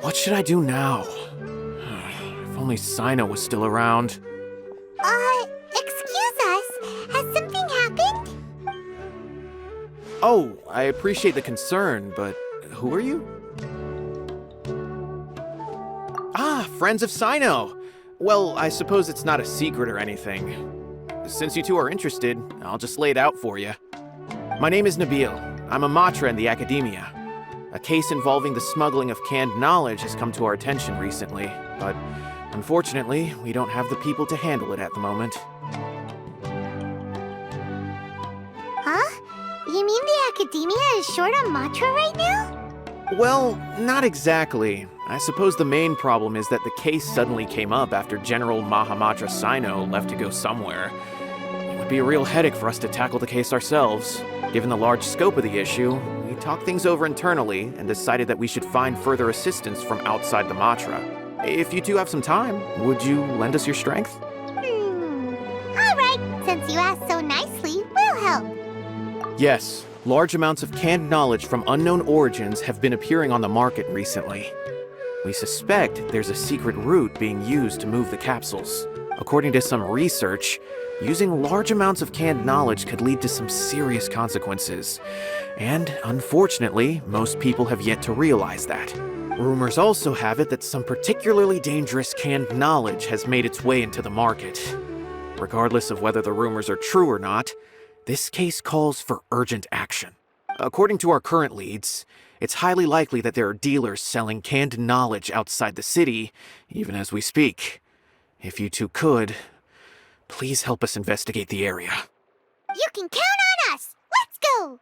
What should I do now? If only Cyno was still around. Excuse us. Has something happened? Oh, I appreciate the concern, but who are you? Ah, friends of Cyno! Well, I suppose it's not a secret or anything. Since you two are interested, I'll just lay it out for you. My name is Nabil. I'm a Matra in the Academia. A case involving the smuggling of canned knowledge has come to our attention recently, but unfortunately, we don't have the people to handle it at the moment. Huh? You mean the Academia is short on Matra right now? Well, not exactly. I suppose the main problem is that the case suddenly came up after General Mahamatra Cyno left to go somewhere. It would be a real headache for us to tackle the case ourselves. Given the large scope of the issue, we talked things over internally and decided that we should find further assistance from outside the Matra. If you two have some time, would you lend us your strength? Alright, since you asked so nicely, we'll help. Yes, large amounts of canned knowledge from unknown origins have been appearing on the market recently. We suspect there's a secret route being used to move the capsules. According to some research, using large amounts of canned knowledge could lead to some serious consequences. And unfortunately, most people have yet to realize that. Rumors also have it that some particularly dangerous canned knowledge has made its way into the market. Regardless of whether the rumors are true or not, this case calls for urgent action. According to our current leads, it's highly likely that there are dealers selling canned knowledge outside the city, even as we speak. If you two could, please help us investigate the area. You can count on us! Let's go!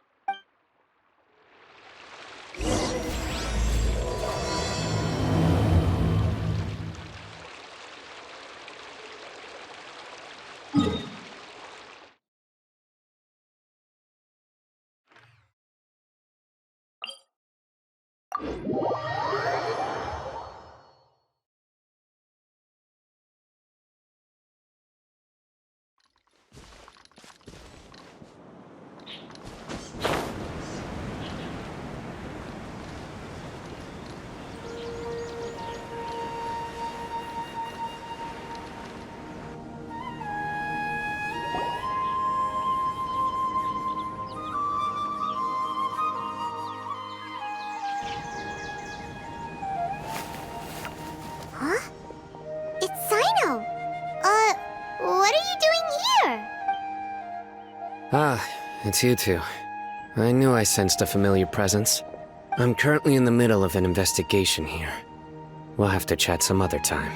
Huh? It's Cyno! What are you doing here? Ah, it's you two. I knew I sensed a familiar presence. I'm currently in the middle of an investigation here. We'll have to chat some other time.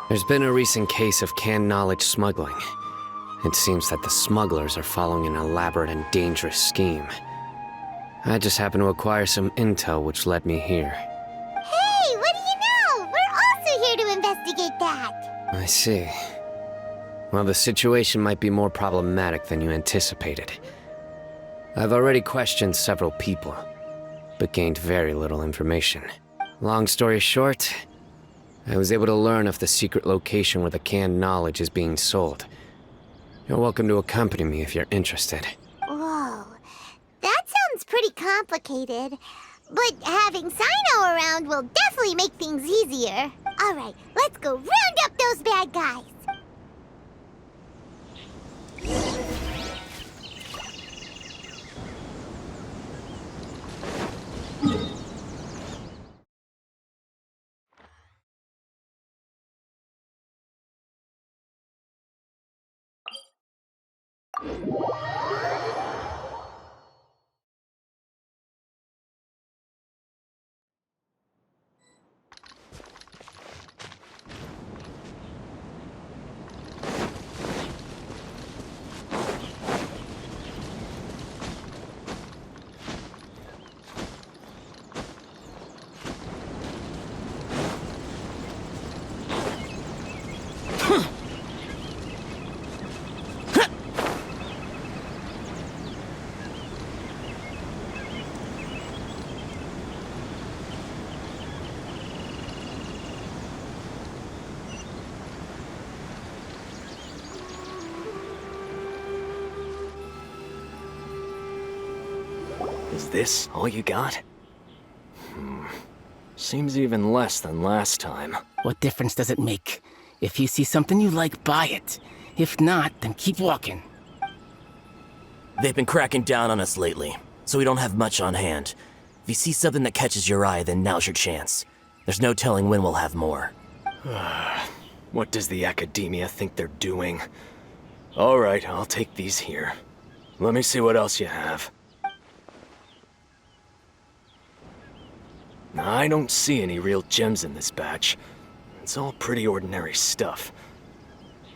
There's been a recent case of canned knowledge smuggling. It seems that the smugglers are following an elaborate and dangerous scheme. I just happened to acquire some intel which led me here. Hey, what do you know? We're also here to investigate that. I see. Well, the situation might be more problematic than you anticipated. I've already questioned several people, but gained very little information. Long story short, I was able to learn of the secret location where the canned knowledge is being sold. You're welcome to accompany me if you're interested. Whoa, that sounds pretty complicated. But having Cyno around will definitely make things easier. Alright, let's go round up those bad guys. Is this all you got? Seems even less than last time. What difference does it make? If you see something you like, buy it. If not, then keep walking. They've been cracking down on us lately, so we don't have much on hand. If you see something that catches your eye, then now's your chance. There's no telling when we'll have more. What does the academia think they're doing? Alright, I'll take these here. Let me see what else you have. I don't see any real gems in this batch. It's all pretty ordinary stuff.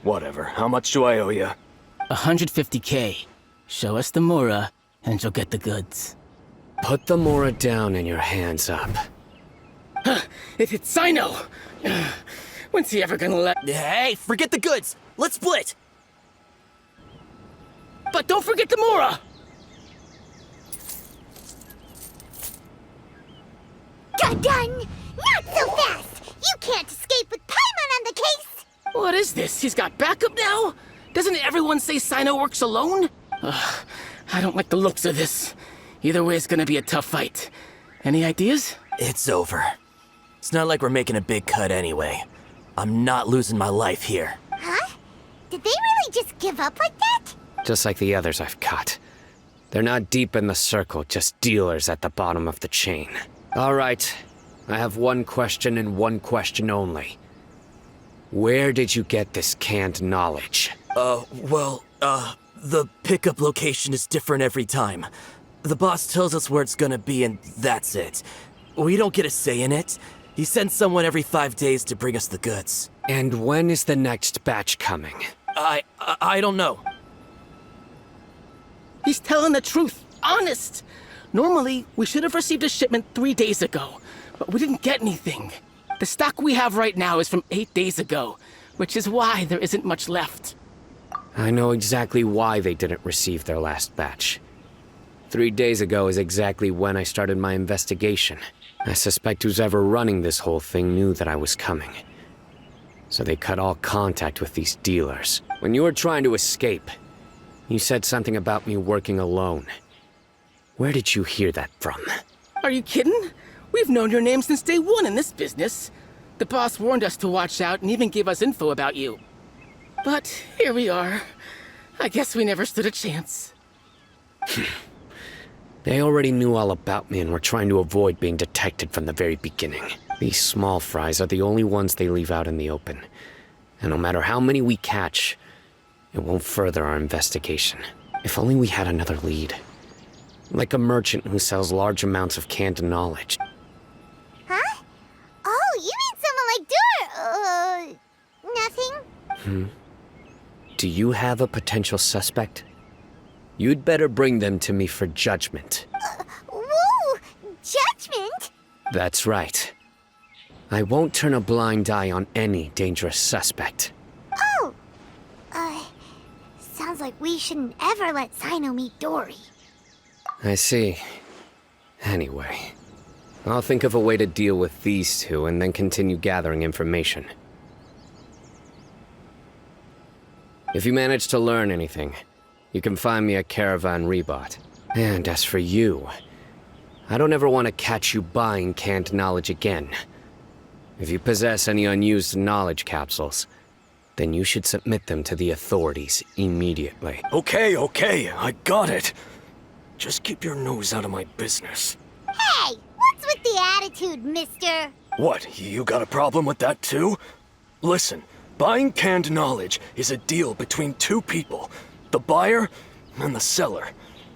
Whatever, how much do I owe you? 150K. Show us the Mora, and you'll get the goods. Put the Mora down and your hands up. It's Cyno! When's he ever gonna let... Hey, forget the goods! Let's split! But don't forget the Mora! Dun-dun! Not so fast! You can't escape with Paimon on the case! What is this? He's got backup now? Doesn't everyone say Cyno works alone? I don't like the looks of this. Either way, it's gonna be a tough fight. Any ideas? It's over. It's not like we're making a big cut anyway. I'm not losing my life here. Huh? Did they really just give up like that? Just like the others I've caught. They're not deep in the circle, just dealers at the bottom of the chain. All right, I have one question and one question only. Where did you get this canned knowledge? The pickup location is different every time. The boss tells us where it's gonna be and that's it. We don't get a say in it. He sends someone every 5 days to bring us the goods. And when is the next batch coming? I don't know. He's telling the truth. Honest! Normally, we should have received a shipment 3 days ago, but we didn't get anything. The stock we have right now is from 8 days ago, which is why there isn't much left. I know exactly why they didn't receive their last batch. 3 days ago is exactly when I started my investigation. I suspect who's ever running this whole thing knew that I was coming. So they cut all contact with these dealers. When you were trying to escape, you said something about me working alone. Where did you hear that from? Are you kidding? We've known your name since day one in this business. The boss warned us to watch out and even gave us info about you. But here we are. I guess we never stood a chance. They already knew all about me and were trying to avoid being detected from the very beginning. These small fries are the only ones they leave out in the open. And no matter how many we catch, it won't further our investigation. If only we had another lead. Like a merchant who sells large amounts of canned knowledge. Huh? Oh, you mean someone like nothing? Do you have a potential suspect? You'd better bring them to me for judgment. Whoa! Judgment? That's right. I won't turn a blind eye on any dangerous suspect. Oh! Sounds like we shouldn't ever let Cyno meet Dory. I see. Anyway, I'll think of a way to deal with these two and then continue gathering information. If you manage to learn anything, you can find me at Caravan Rebot. And as for you, I don't ever want to catch you buying canned knowledge again. If you possess any unused knowledge capsules, then you should submit them to the authorities immediately. Okay, I got it. Just keep your nose out of my business. Hey! What's with the attitude, mister? What, you got a problem with that too? Listen, buying canned knowledge is a deal between two people. The buyer and the seller.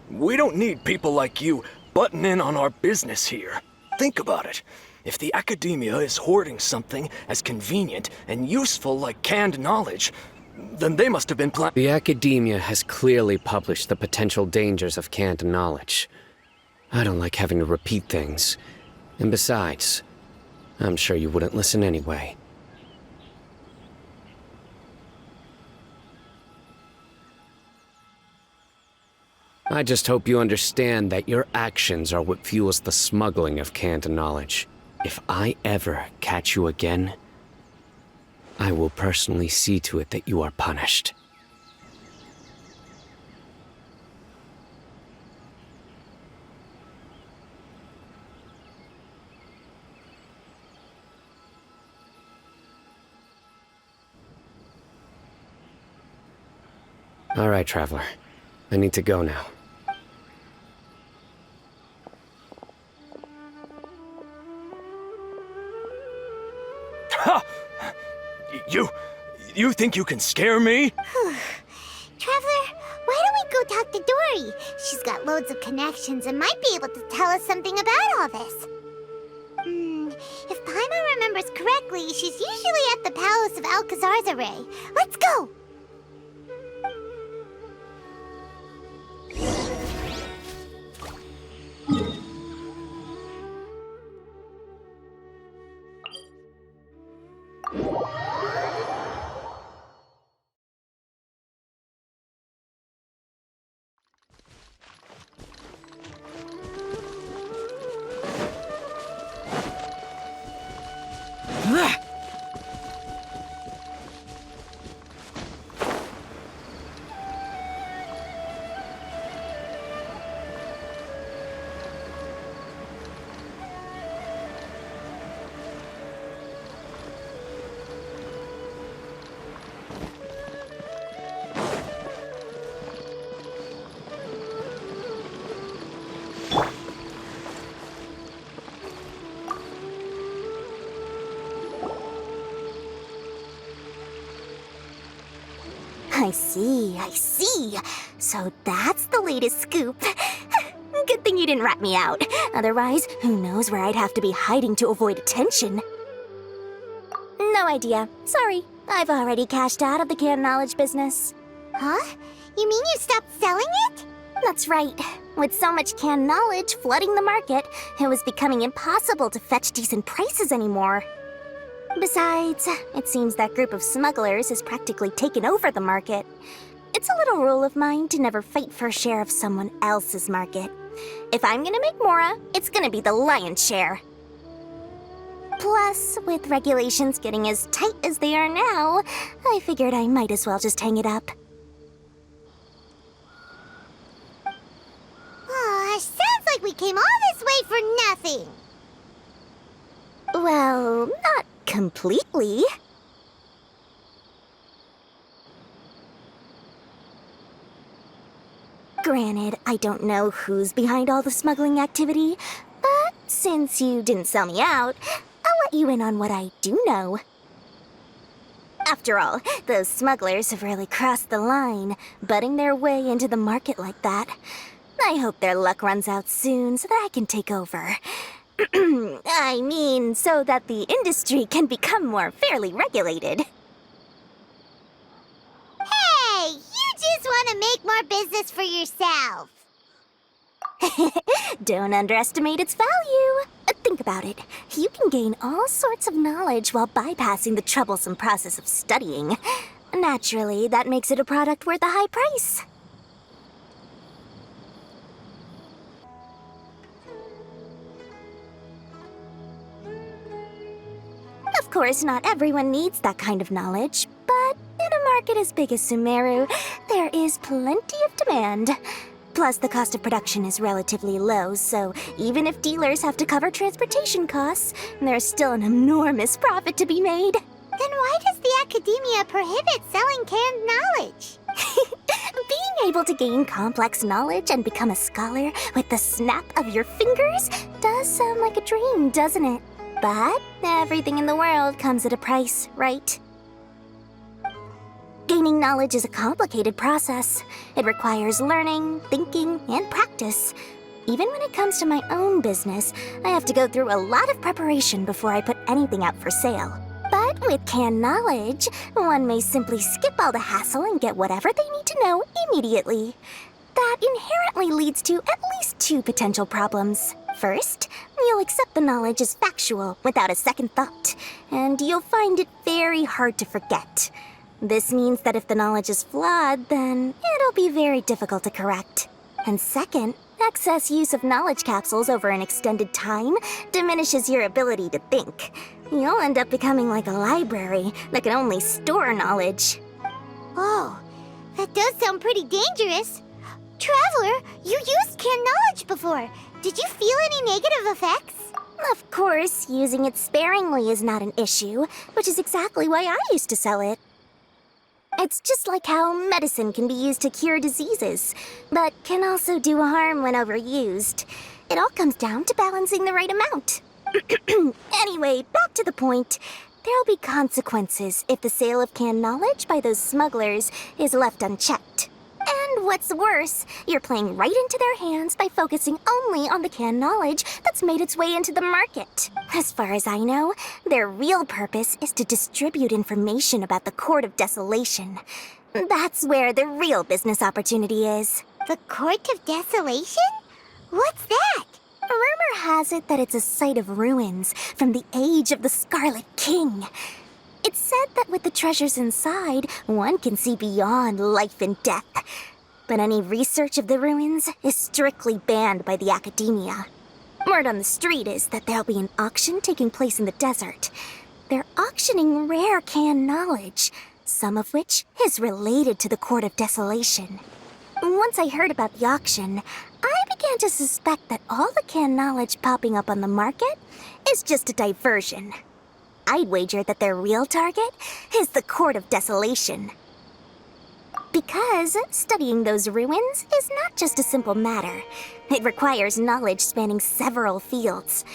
We don't need people like you butting in on our business here. Think about it. If the academia is hoarding something as convenient and useful like canned knowledge, then they must have been The academia has clearly published the potential dangers of canned knowledge. I don't like having to repeat things. And besides, I'm sure you wouldn't listen anyway. I just hope you understand that your actions are what fuels the smuggling of canned knowledge. If I ever catch you again, I will personally see to it that you are punished. Alright, Traveler. I need to go now. Ha! You think you can scare me? Traveler, why don't we go talk to Dory? She's got loads of connections and might be able to tell us something about all this. If Paimon remembers correctly, she's usually at the palace of Alcazar's array. Let's go! I see. So that's the latest scoop. Good thing you didn't rat me out. Otherwise, who knows where I'd have to be hiding to avoid attention. No idea. Sorry. I've already cashed out of the canned knowledge business. Huh? You mean you stopped selling it? That's right. With so much canned knowledge flooding the market, it was becoming impossible to fetch decent prices anymore. Besides, it seems that group of smugglers has practically taken over the market. It's a little rule of mine to never fight for a share of someone else's market. If I'm gonna make Mora, it's gonna be the lion's share. Plus, with regulations getting as tight as they are now, I figured I might as well just hang it up. Aw, sounds like we came all this way for nothing. Well, not completely. Granted, I don't know who's behind all the smuggling activity, but since you didn't sell me out, I'll let you in on what I do know. After all, those smugglers have really crossed the line, butting their way into the market like that. I hope their luck runs out soon so that I can take over. I mean, so that the industry can become more fairly regulated. Hey, you just want to make more business for yourself. Don't underestimate its value. Think about it. You can gain all sorts of knowledge while bypassing the troublesome process of studying. Naturally, that makes it a product worth a high price. Of course, not everyone needs that kind of knowledge, but in a market as big as Sumeru, there is plenty of demand. Plus, the cost of production is relatively low, so even if dealers have to cover transportation costs, there's still an enormous profit to be made. Then why does the academia prohibit selling canned knowledge? Being able to gain complex knowledge and become a scholar with the snap of your fingers does sound like a dream, doesn't it? But everything in the world comes at a price, right? Gaining knowledge is a complicated process. It requires learning, thinking, and practice. Even when it comes to my own business, I have to go through a lot of preparation before I put anything out for sale. But with canned knowledge, one may simply skip all the hassle and get whatever they need to know immediately. That inherently leads to at least two potential problems. First, you'll accept the knowledge as factual without a second thought, and you'll find it very hard to forget. This means that if the knowledge is flawed, then it'll be very difficult to correct. And second, excess use of knowledge capsules over an extended time diminishes your ability to think. You'll end up becoming like a library that can only store knowledge. Oh, that does sound pretty dangerous. Traveler, you used canned knowledge before. Did you feel any negative effects? Of course, using it sparingly is not an issue, which is exactly why I used to sell it. It's just like how medicine can be used to cure diseases, but can also do harm when overused. It all comes down to balancing the right amount. Anyway, back to the point. There'll be consequences if the sale of canned knowledge by those smugglers is left unchecked. And what's worse, you're playing right into their hands by focusing only on the canned knowledge that's made its way into the market. As far as I know, their real purpose is to distribute information about the Court of Desolation. That's where the real business opportunity is. The Court of Desolation? What's that? Rumor has it that it's a site of ruins from the age of the Scarlet King. It's said that with the treasures inside, one can see beyond life and death. But any research of the ruins is strictly banned by the academia. Word on the street is that there'll be an auction taking place in the desert. They're auctioning rare canned knowledge, some of which is related to the Court of Desolation. Once I heard about the auction, I began to suspect that all the canned knowledge popping up on the market is just a diversion. I'd wager that their real target is the Court of Desolation. Because studying those ruins is not just a simple matter. It requires knowledge spanning several fields.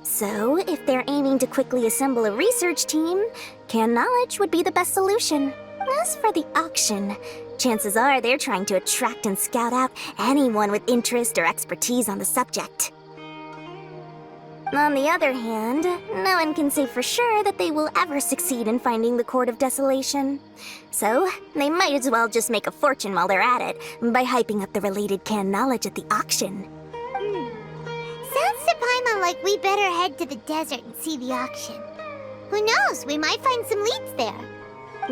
So, if they're aiming to quickly assemble a research team, canned knowledge would be the best solution. As for the auction, chances are they're trying to attract and scout out anyone with interest or expertise on the subject. On the other hand, no one can say for sure that they will ever succeed in finding the Court of Desolation. So, they might as well just make a fortune while they're at it by hyping up the related canned knowledge at the auction. Sounds to Paimon like we better head to the desert and see the auction. Who knows, we might find some leads there.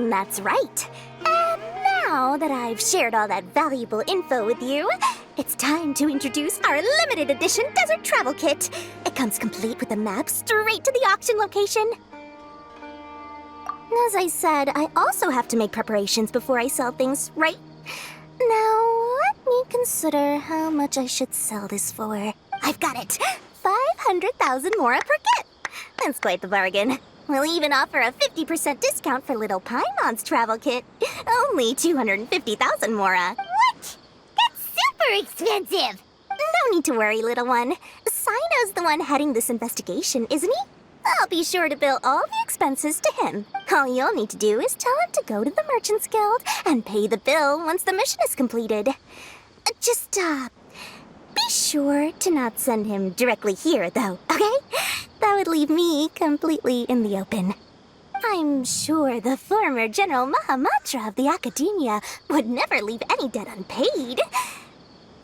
That's right. And now that I've shared all that valuable info with you, it's time to introduce our limited edition desert travel kit. It comes complete with a map straight to the auction location. As I said, I also have to make preparations before I sell things, right? Now, let me consider how much I should sell this for. I've got it! 500,000 mora per kit! That's quite the bargain. We'll even offer a 50% discount for little Paimon's travel kit. Only 250,000 mora. What? That's super expensive! No need to worry, little one. Cyno's the one heading this investigation, isn't he? I'll be sure to bill all the expenses to him. All you'll need to do is tell him to go to the Merchants Guild and pay the bill once the mission is completed. Just, be sure to not send him directly here, though, okay? That would leave me completely in the open. I'm sure the former General Mahamatra of the Academia would never leave any debt unpaid.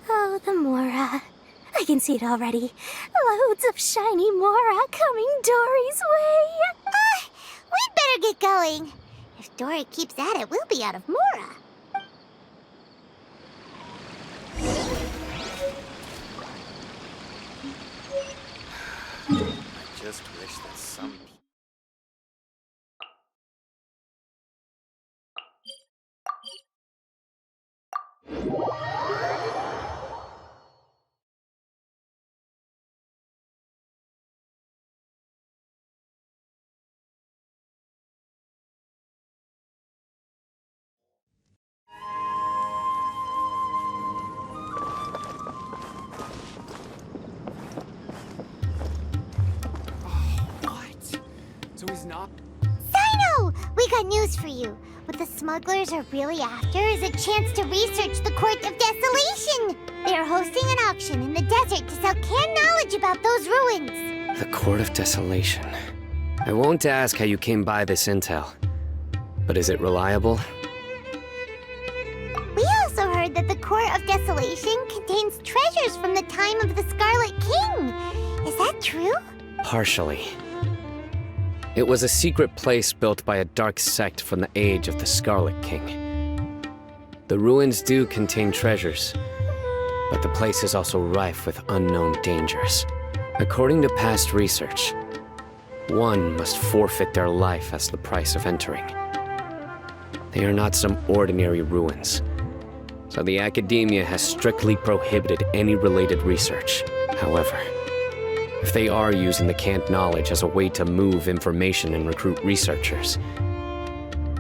Oh, the Mora. I can see it already. Loads of shiny Mora coming Dory's way. We'd better get going. If Dory keeps at it, we'll be out of Mora. I just wish that some people... So he's not... Cyno! We got news for you. What the smugglers are really after is a chance to research the Court of Desolation. They are hosting an auction in the desert to sell canned knowledge about those ruins. The Court of Desolation. I won't ask how you came by this intel. But is it reliable? We also heard that the Court of Desolation contains treasures from the time of the Scarlet King. Is that true? Partially. It was a secret place built by a dark sect from the age of the Scarlet King. The ruins do contain treasures, but the place is also rife with unknown dangers. According to past research, one must forfeit their life as the price of entering. They are not some ordinary ruins, so the Academia has strictly prohibited any related research. However, if they are using the canned knowledge as a way to move information and recruit researchers,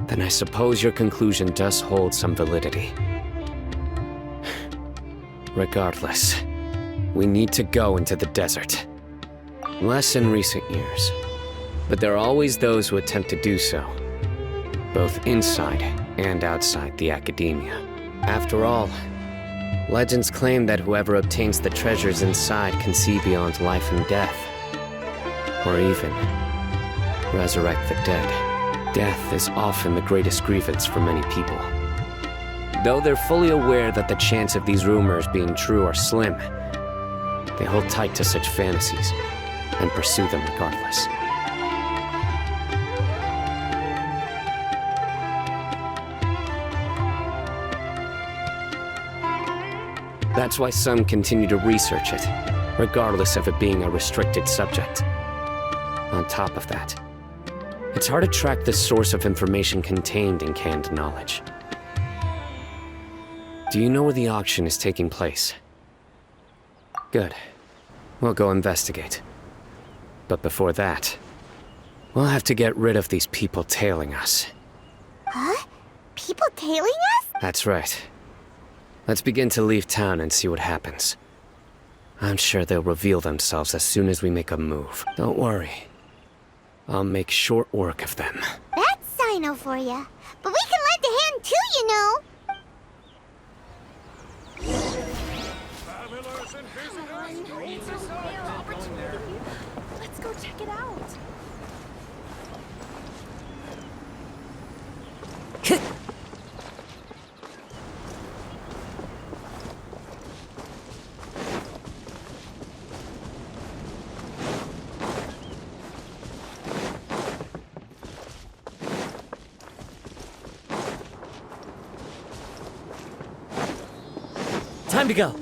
then I suppose your conclusion does hold some validity. Regardless, we need to go into the desert. Less in recent years, but there are always those who attempt to do so, both inside and outside the academia. After all, legends claim that whoever obtains the treasures inside can see beyond life and death, or even resurrect the dead. Death is often the greatest grievance for many people. Though they're fully aware that the chance of these rumors being true are slim, they hold tight to such fantasies and pursue them regardless. That's why some continue to research it, regardless of it being a restricted subject. On top of that, it's hard to track the source of information contained in canned knowledge. Do you know where the auction is taking place? Good. We'll go investigate. But before that, we'll have to get rid of these people tailing us. Huh? People tailing us? That's right. Let's begin to leave town and see what happens. I'm sure they'll reveal themselves as soon as we make a move. Don't worry. I'll make short work of them. That's Cyno for ya. But we can lend a hand too, you know. Let's go check it out. Time to go.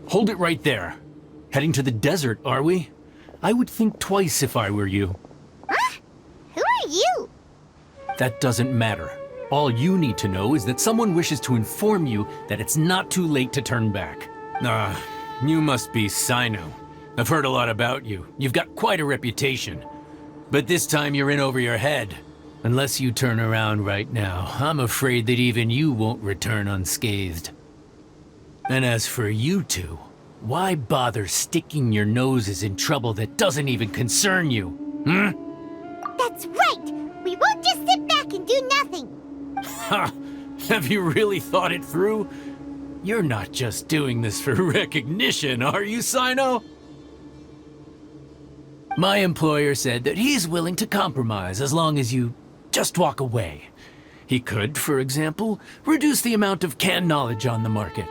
Hold it right there. Heading to the desert, are we? I would think twice if I were you. Huh? Who are you? That doesn't matter. All you need to know is that someone wishes to inform you that it's not too late to turn back. You must be Cyno. I've heard a lot about you. You've got quite a reputation. But this time you're in over your head. Unless you turn around right now, I'm afraid that even you won't return unscathed. And as for you two, why bother sticking your noses in trouble that doesn't even concern you? That's right! We won't just sit back and do nothing! Ha! Have you really thought it through? You're not just doing this for recognition, are you, Cyno? My employer said that he's willing to compromise as long as you just walk away. He could, for example, reduce the amount of canned knowledge on the market.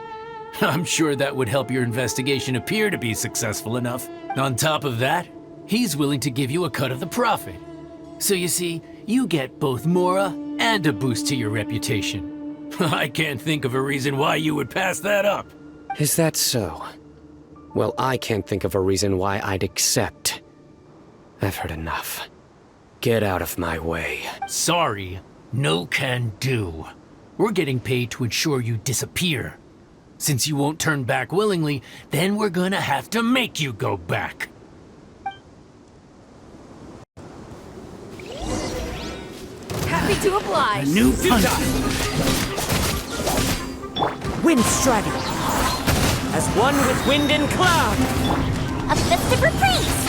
I'm sure that would help your investigation appear to be successful enough. On top of that, he's willing to give you a cut of the profit. So you see, you get both Mora and a boost to your reputation. I can't think of a reason why you would pass that up. Is that so? Well, I can't think of a reason why I'd accept. I've heard enough. Get out of my way. Sorry, no can do. We're getting paid to ensure you disappear. Since you won't turn back willingly, then we're gonna have to make you go back. Happy to oblige. New Wind striving. As one with wind and cloud. A festive reprise!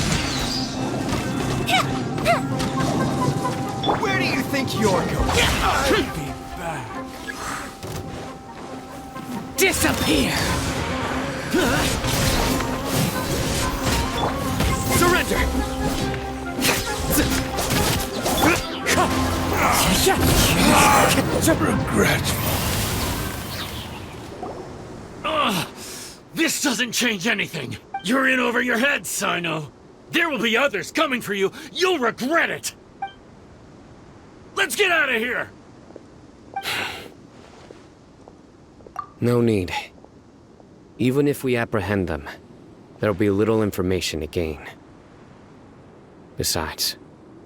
Where do you think you're going? I'll be back. Disappear! Surrender! Regret. This doesn't change anything. You're in over your head, Cyno. There will be others coming for you. You'll regret it. Let's get out of here! No need. Even if we apprehend them, there'll be little information to gain. Besides,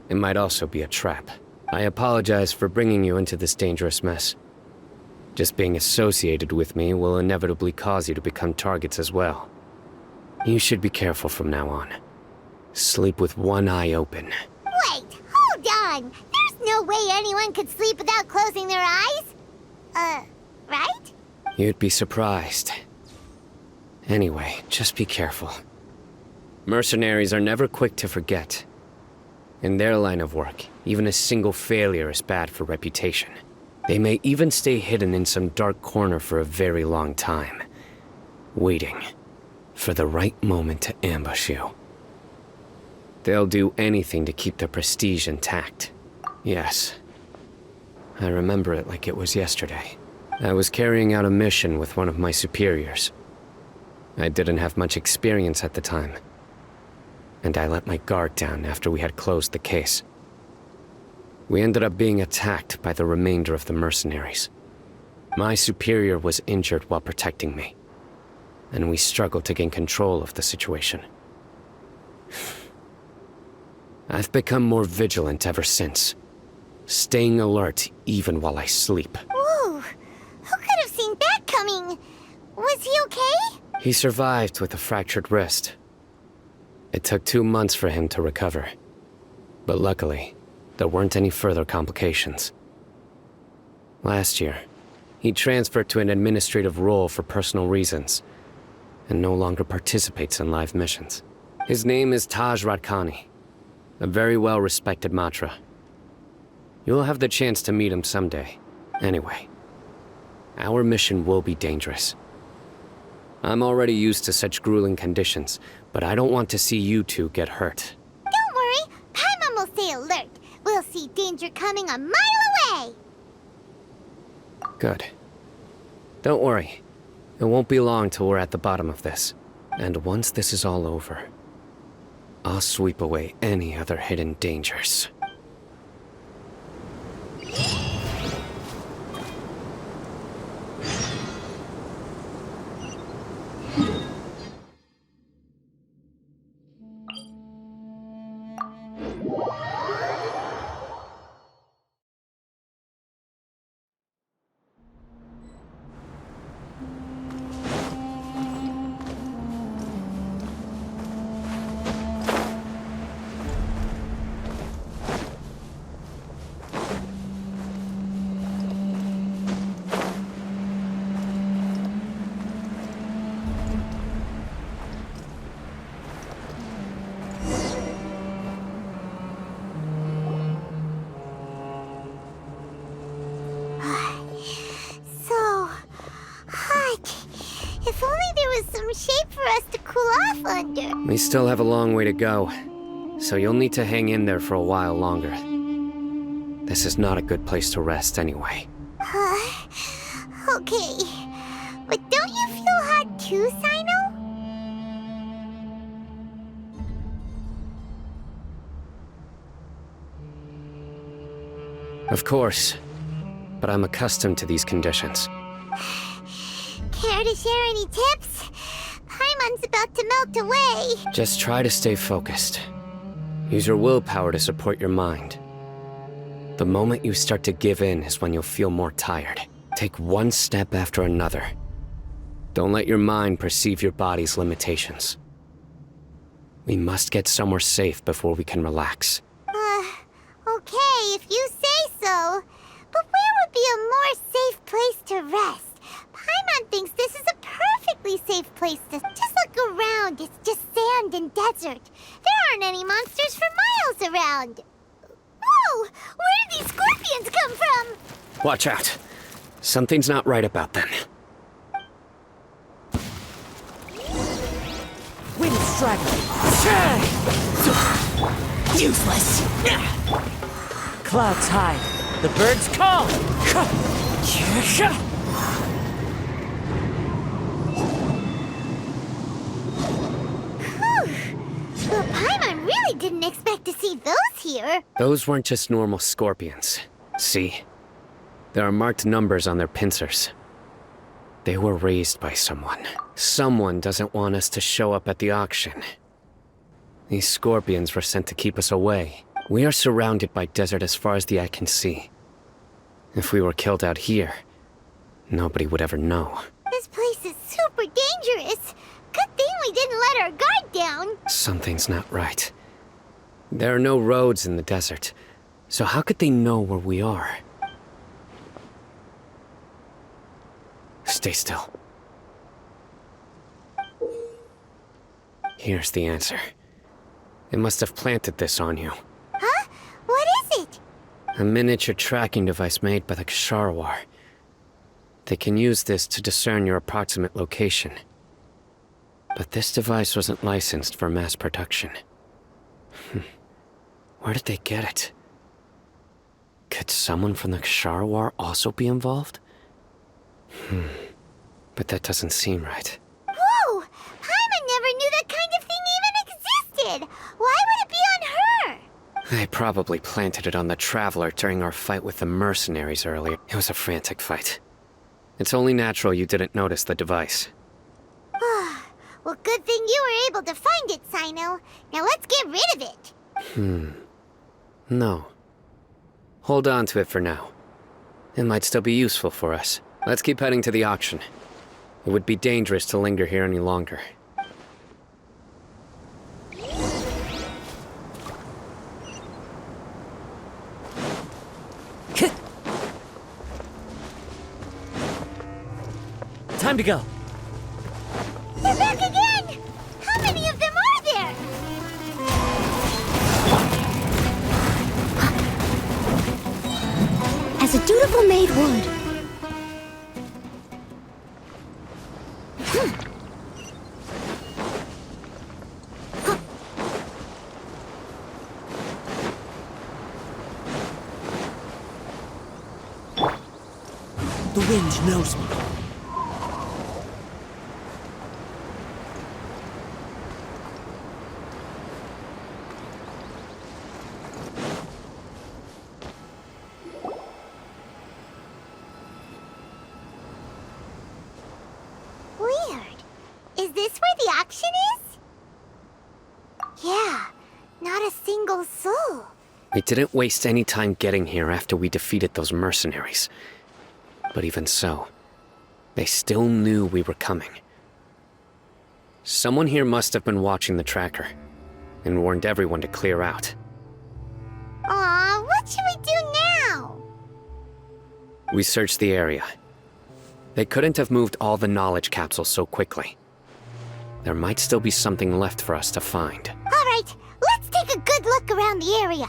it might also be a trap. I apologize for bringing you into this dangerous mess. Just being associated with me will inevitably cause you to become targets as well. You should be careful from now on. Sleep with one eye open. Wait, hold on! There's no way anyone could sleep without closing their eyes? Right? You'd be surprised. Anyway, just be careful. Mercenaries are never quick to forget. In their line of work, even a single failure is bad for reputation. They may even stay hidden in some dark corner for a very long time, waiting for the right moment to ambush you. They'll do anything to keep their prestige intact. Yes, I remember it like it was yesterday. I was carrying out a mission with one of my superiors. I didn't have much experience at the time, and I let my guard down after we had closed the case. We ended up being attacked by the remainder of the mercenaries. My superior was injured while protecting me, and we struggled to gain control of the situation. I've become more vigilant ever since, staying alert even while I sleep. Whoa! Who could have seen that coming? Was he okay? He survived with a fractured wrist. It took 2 months for him to recover, but luckily, there weren't any further complications. Last year, he transferred to an administrative role for personal reasons, and no longer participates in live missions. His name is Taj Radkani, a very well-respected Matra. You'll have the chance to meet him someday. Anyway, our mission will be dangerous. I'm already used to such grueling conditions, but I don't want to see you two get hurt. Don't worry, Paimon will stay alert. We'll see danger coming a mile away! Good. Don't worry. It won't be long till we're at the bottom of this. And once this is all over, I'll sweep away any other hidden dangers. So hot. If only there was some shade for us to cool off under. We still have a long way to go, so you'll need to hang in there for a while longer. This is not a good place to rest anyway. Okay. But don't you feel hot too, Cyno? Of course, but I'm accustomed to these conditions. Care to share any tips? Paimon's about to melt away. Just try to stay focused. Use your willpower to support your mind. The moment you start to give in is when you'll feel more tired. Take one step after another. Don't let your mind perceive your body's limitations. We must get somewhere safe before we can relax. Okay, if you say so. But where would be a more safe place to rest? Paimon thinks this is a perfectly safe place to... Just look around, it's just sand and desert. There aren't any monsters for miles around. Whoa! Where did these scorpions come from? Watch out. Something's not right about them. Wind straggler. Useless. Clouds hide. The birds call. Well, Paimon really didn't expect to see those here. Those weren't just normal scorpions. See? There are marked numbers on their pincers. They were raised by someone. Someone doesn't want us to show up at the auction. These scorpions were sent to keep us away. We are surrounded by desert as far as the eye can see. If we were killed out here, nobody would ever know. This place is super dangerous. Good thing we didn't let our guard down. Something's not right. There are no roads in the desert, so how could they know where we are? Stay still. Here's the answer. They must have planted this on you. Huh? What is it? A miniature tracking device made by the Ksharawar. They can use this to discern your approximate location. But this device wasn't licensed for mass production. Where did they get it? Could someone from the Ksharawar also be involved? But that doesn't seem right. Whoa! Paimon never knew that kind of thing even existed! Why would it be on her? They probably planted it on the Traveler during our fight with the mercenaries earlier. It was a frantic fight. It's only natural you didn't notice the device. Well, good thing you were able to find it, Cyno. Now let's get rid of it. No. Hold on to it for now. It might still be useful for us. Let's keep heading to the auction. It would be dangerous to linger here any longer. Time to go. They're back again! How many of them are there? As a dutiful maid would. The wind knows me. Weird. Is this where the auction is? Yeah, not a single soul. We didn't waste any time getting here after we defeated those mercenaries. But even so, they still knew we were coming. Someone here must have been watching the tracker, and warned everyone to clear out. Aw, what should we do now? We searched the area. They couldn't have moved all the knowledge capsules so quickly. There might still be something left for us to find. Alright, let's take a good look around the area.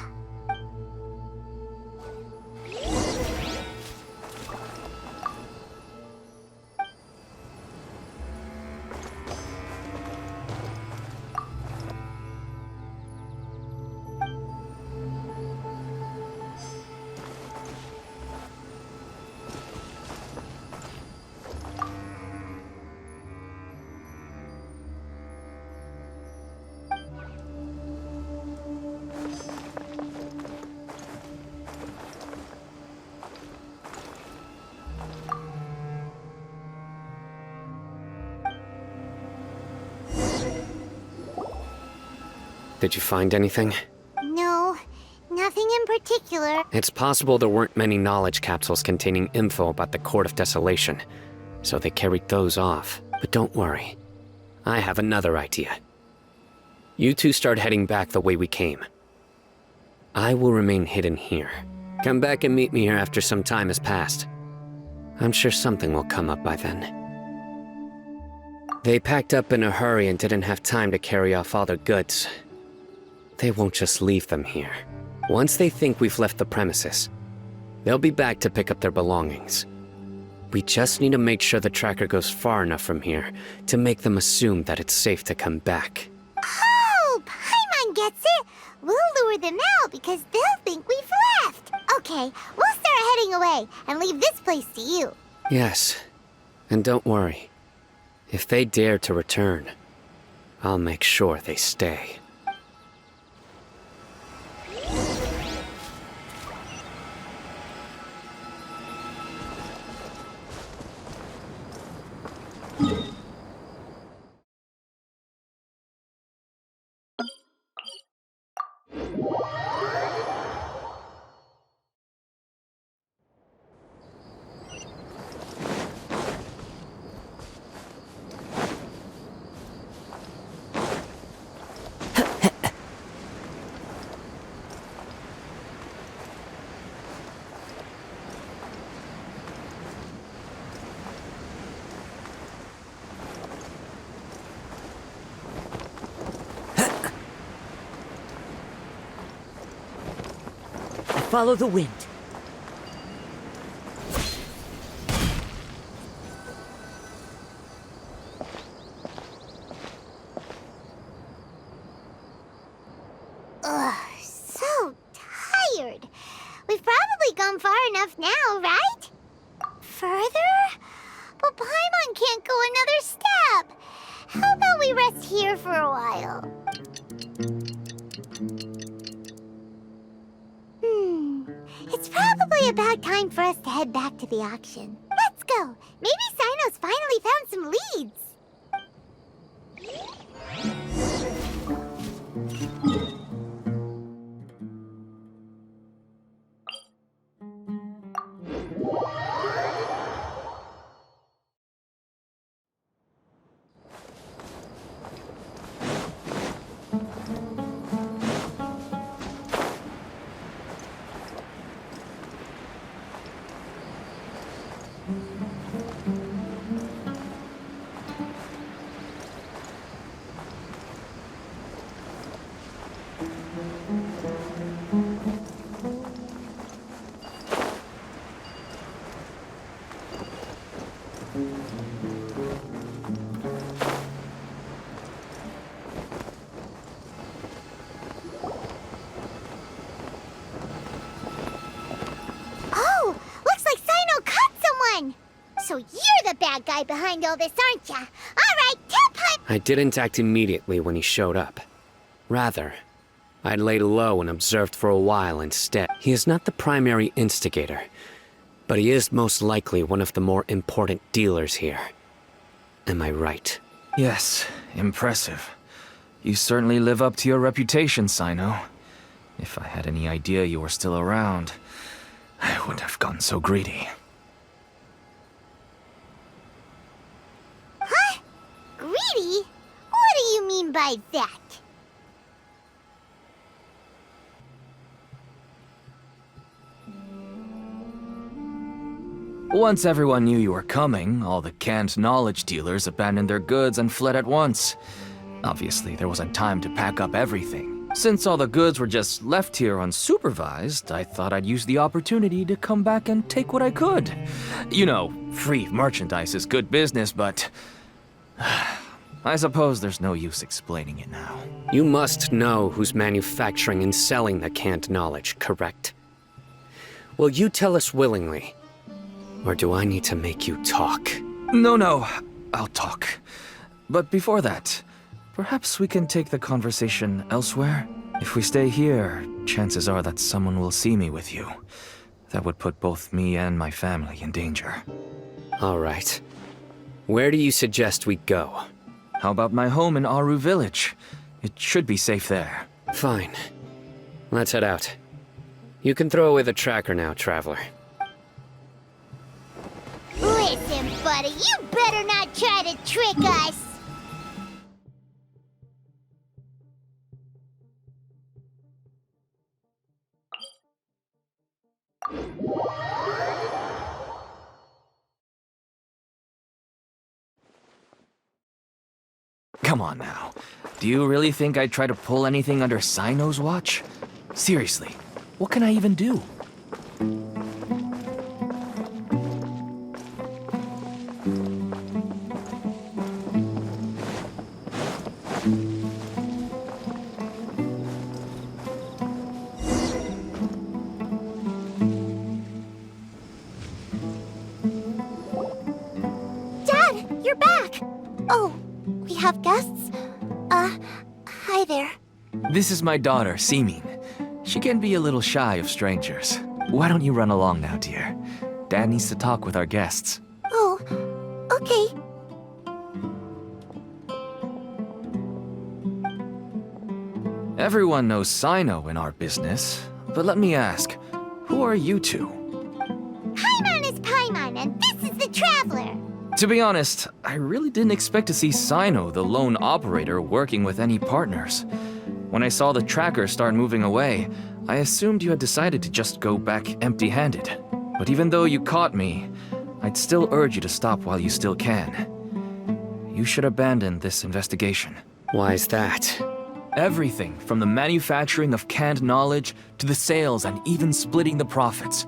Did you find anything? No, nothing in particular. It's possible there weren't many knowledge capsules containing info about the Court of Desolation, so they carried those off. But don't worry. I have another idea. You two start heading back the way we came. I will remain hidden here. Come back and meet me here after some time has passed. I'm sure something will come up by then. They packed up in a hurry and didn't have time to carry off all their goods. They won't just leave them here. Once they think we've left the premises, they'll be back to pick up their belongings. We just need to make sure the tracker goes far enough from here to make them assume that it's safe to come back. Oh, Paimon gets it. We'll lure them out because they'll think we've left. Okay, we'll start heading away and leave this place to you. Yes, and don't worry. If they dare to return, I'll make sure they stay. Follow the wind. Ugh, so tired. We've probably gone far enough now, right? Further? But Paimon can't go another step. How about we rest here for a while? It's probably about time for us to head back to the auction. Let's go. Maybe Cyno's finally found some leads. Oh, looks like Cyno caught someone! So you're the bad guy behind all this, aren't ya? Alright, tell Paimon! I didn't act immediately when he showed up. Rather, I'd laid low and observed for a while instead. He is not the primary instigator, but he is most likely one of the more important dealers here. Am I right? Yes, impressive. You certainly live up to your reputation, Cyno. If I had any idea you were still around, I wouldn't have gotten so greedy. Huh? Greedy? What do you mean by that? Once everyone knew you were coming, all the canned knowledge dealers abandoned their goods and fled at once. Obviously, there wasn't time to pack up everything. Since all the goods were just left here unsupervised, I thought I'd use the opportunity to come back and take what I could. You know, free merchandise is good business, but I suppose there's no use explaining it now. You must know who's manufacturing and selling the canned knowledge, correct? Will you tell us willingly? Or do I need to make you talk? No, I'll talk. But before that, perhaps we can take the conversation elsewhere? If we stay here, chances are that someone will see me with you. That would put both me and my family in danger. All right. Where do you suggest we go? How about my home in Aru Village? It should be safe there. Fine. Let's head out. You can throw away the tracker now, Traveler. Listen, buddy, you better not try to trick us! Come on now. Do you really think I'd try to pull anything under Cyno's watch? Seriously, what can I even do? Dad, you're back! Oh, we have guests? Hi there. This is my daughter, Simin. She can be a little shy of strangers. Why don't you run along now, dear? Dad needs to talk with our guests. Oh, okay. Everyone knows Cyno in our business, but let me ask, who are you two? Paimon is Paimon, and this is the Traveler! To be honest, I really didn't expect to see Cyno, the lone operator, working with any partners. When I saw the tracker start moving away, I assumed you had decided to just go back empty-handed. But even though you caught me, I'd still urge you to stop while you still can. You should abandon this investigation. Why is that? Everything from the manufacturing of canned knowledge to the sales and even splitting the profits.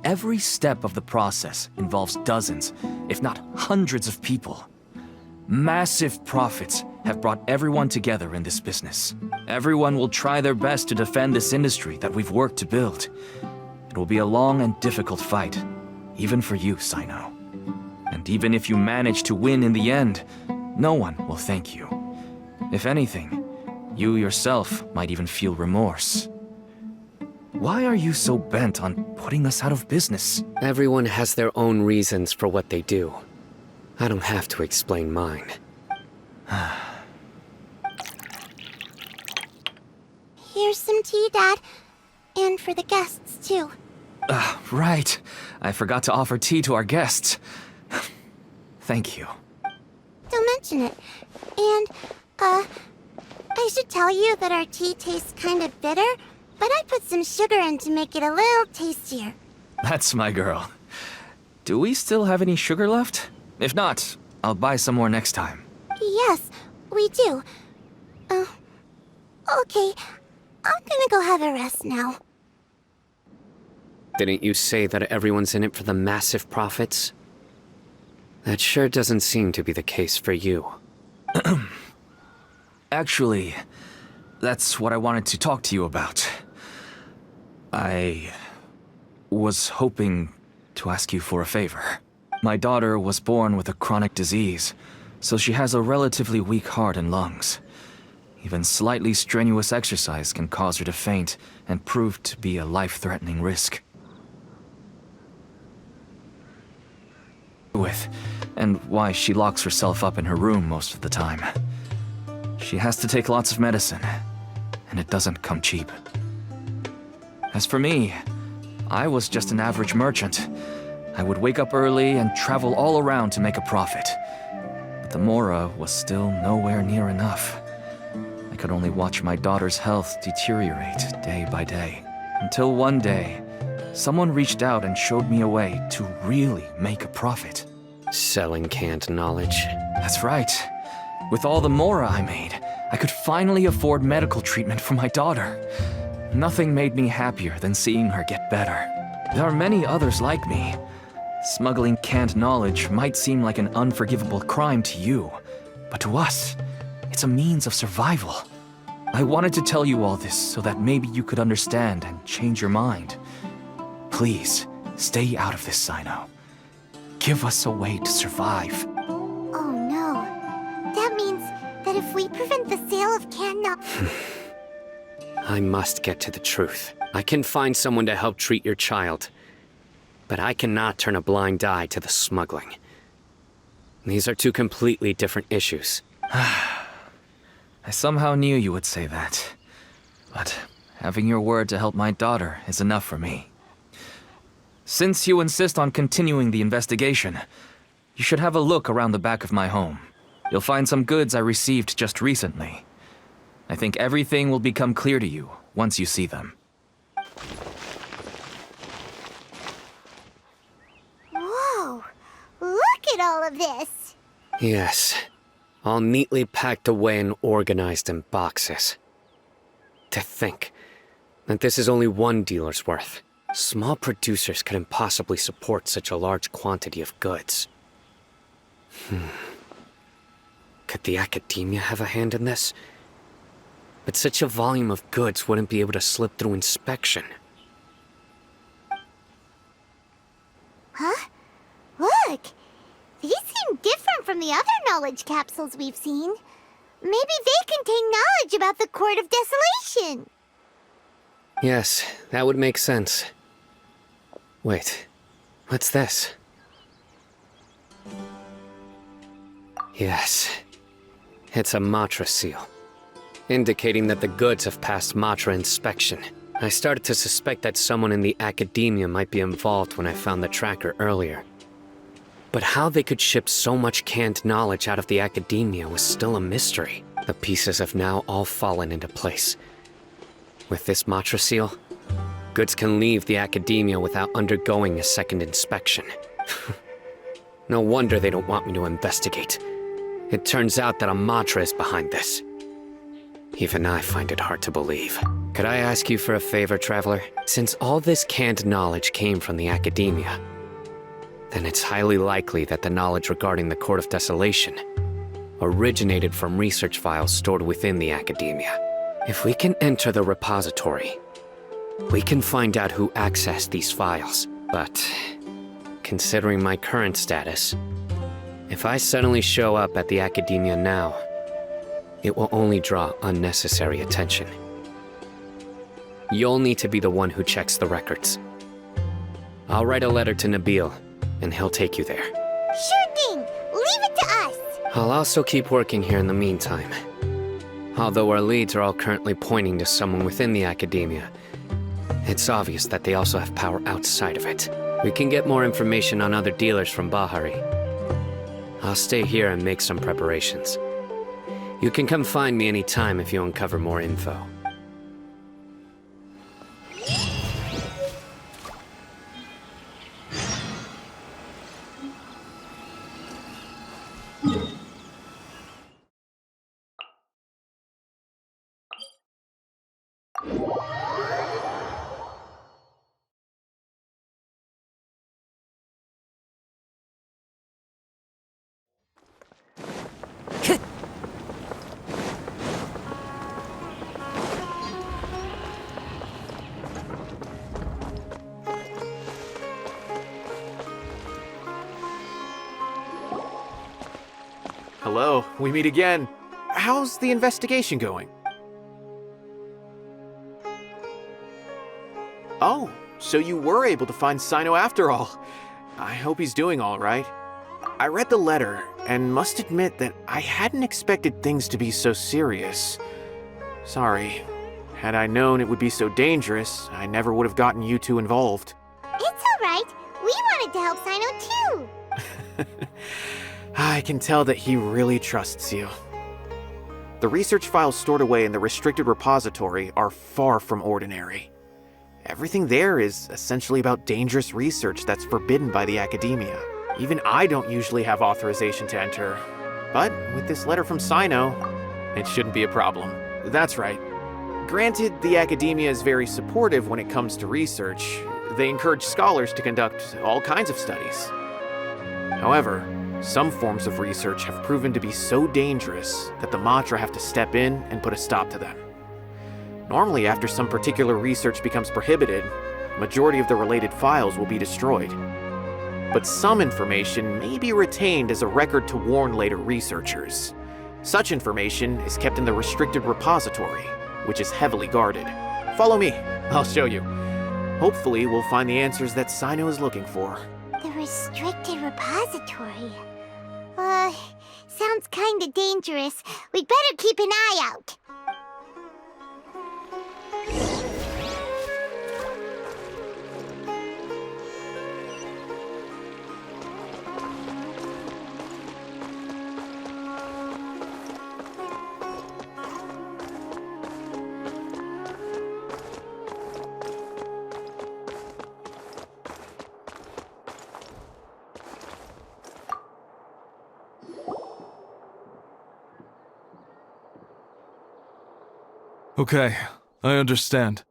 Every step of the process involves dozens, if not hundreds of people. Massive profits have brought everyone together in this business. Everyone will try their best to defend this industry that we've worked to build. It will be a long and difficult fight, even for you, Cyno. And even if you manage to win in the end, no one will thank you. If anything, you yourself might even feel remorse. Why are you so bent on putting us out of business? Everyone has their own reasons for what they do. I don't have to explain mine. Here's some tea, Dad. And for the guests, too. Right. I forgot to offer tea to our guests. Thank you. Don't mention it. And, I should tell you that our tea tastes kind of bitter, but I put some sugar in to make it a little tastier. That's my girl. Do we still have any sugar left? If not, I'll buy some more next time. Yes, we do. Okay. I'm gonna go have a rest now. Didn't you say that everyone's in it for the massive profits? That sure doesn't seem to be the case for you. Actually, that's what I wanted to talk to you about. I was hoping to ask you for a favor. My daughter was born with a chronic disease, so she has a relatively weak heart and lungs. Even slightly strenuous exercise can cause her to faint and prove to be a life-threatening risk. And why she locks herself up in her room most of the time. She has to take lots of medicine, and it doesn't come cheap. As for me, I was just an average merchant. I would wake up early and travel all around to make a profit. But the Mora was still nowhere near enough. I could only watch my daughter's health deteriorate day by day. Until one day, someone reached out and showed me a way to really make a profit. Selling canned knowledge. That's right. With all the Mora I made, I could finally afford medical treatment for my daughter. Nothing made me happier than seeing her get better. There are many others like me. Smuggling canned knowledge might seem like an unforgivable crime to you, but to us, it's a means of survival. I wanted to tell you all this so that maybe you could understand and change your mind. Please, stay out of this, Cyno. Give us a way to survive. Oh no. That means that if we prevent the sale of canned knowledge... I must get to the truth. I can find someone to help treat your child, but I cannot turn a blind eye to the smuggling. These are two completely different issues. I somehow knew you would say that. But having your word to help my daughter is enough for me. Since you insist on continuing the investigation, you should have a look around the back of my home. You'll find some goods I received just recently. I think everything will become clear to you once you see them. Whoa! Look at all of this! Yes, all neatly packed away and organized in boxes. To think that this is only one dealer's worth. Small producers couldn't possibly support such a large quantity of goods. Could the academia have a hand in this? But such a volume of goods wouldn't be able to slip through inspection. Huh? Look! These seem different from the other knowledge capsules we've seen. Maybe they contain knowledge about the Court of Desolation. Yes, that would make sense. Wait, what's this? Yes, it's a Matra seal, indicating that the goods have passed Matra inspection. I started to suspect that someone in the academia might be involved when I found the tracker earlier. But how they could ship so much canned knowledge out of the academia was still a mystery. The pieces have now all fallen into place. With this Matra seal, goods can leave the academia without undergoing a second inspection. No wonder they don't want me to investigate. It turns out that a Matra is behind this. Even I find it hard to believe. Could I ask you for a favor, Traveler? Since all this canned knowledge came from the academia, then it's highly likely that the knowledge regarding the Court of Desolation originated from research files stored within the academia. If we can enter the repository, we can find out who accessed these files. But considering my current status, if I suddenly show up at the academia now, it will only draw unnecessary attention. You'll need to be the one who checks the records. I'll write a letter to Nabil, and he'll take you there. Sure thing! Leave it to us! I'll also keep working here in the meantime. Although our leads are all currently pointing to someone within the academia, it's obvious that they also have power outside of it. We can get more information on other dealers from Bahari. I'll stay here and make some preparations. You can come find me anytime if you uncover more info. Hello, we meet again. How's the investigation going? Oh, so you were able to find Cyno after all. I hope he's doing all right. I read the letter and must admit that I hadn't expected things to be so serious. Sorry. Had I known it would be so dangerous, I never would have gotten you two involved. It's alright. We wanted to help Cyno too. I can tell that he really trusts you. The research files stored away in the restricted repository are far from ordinary. Everything there is essentially about dangerous research that's forbidden by the academia. Even I don't usually have authorization to enter. But with this letter from Cyno, it shouldn't be a problem. That's right. Granted, the academia is very supportive when it comes to research. They encourage scholars to conduct all kinds of studies. However, some forms of research have proven to be so dangerous that the Matra have to step in and put a stop to them. Normally, after some particular research becomes prohibited, the majority of the related files will be destroyed. But some information may be retained as a record to warn later researchers. Such information is kept in the restricted repository, which is heavily guarded. Follow me, I'll show you. Hopefully, we'll find the answers that Cyno is looking for. The restricted repository. Sounds kinda dangerous. We'd better keep an eye out. Okay, I understand.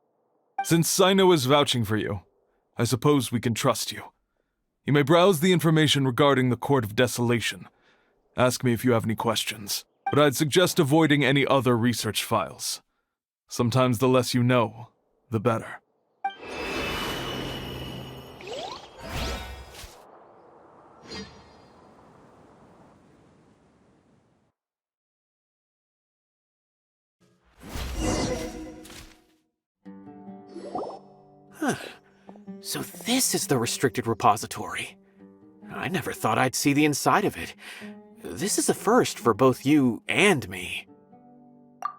Since Cyno is vouching for you, I suppose we can trust you. You may browse the information regarding the Court of Desolation. Ask me if you have any questions, but I'd suggest avoiding any other research files. Sometimes the less you know, the better. So this is the restricted repository. I never thought I'd see the inside of it. This is a first for both you and me.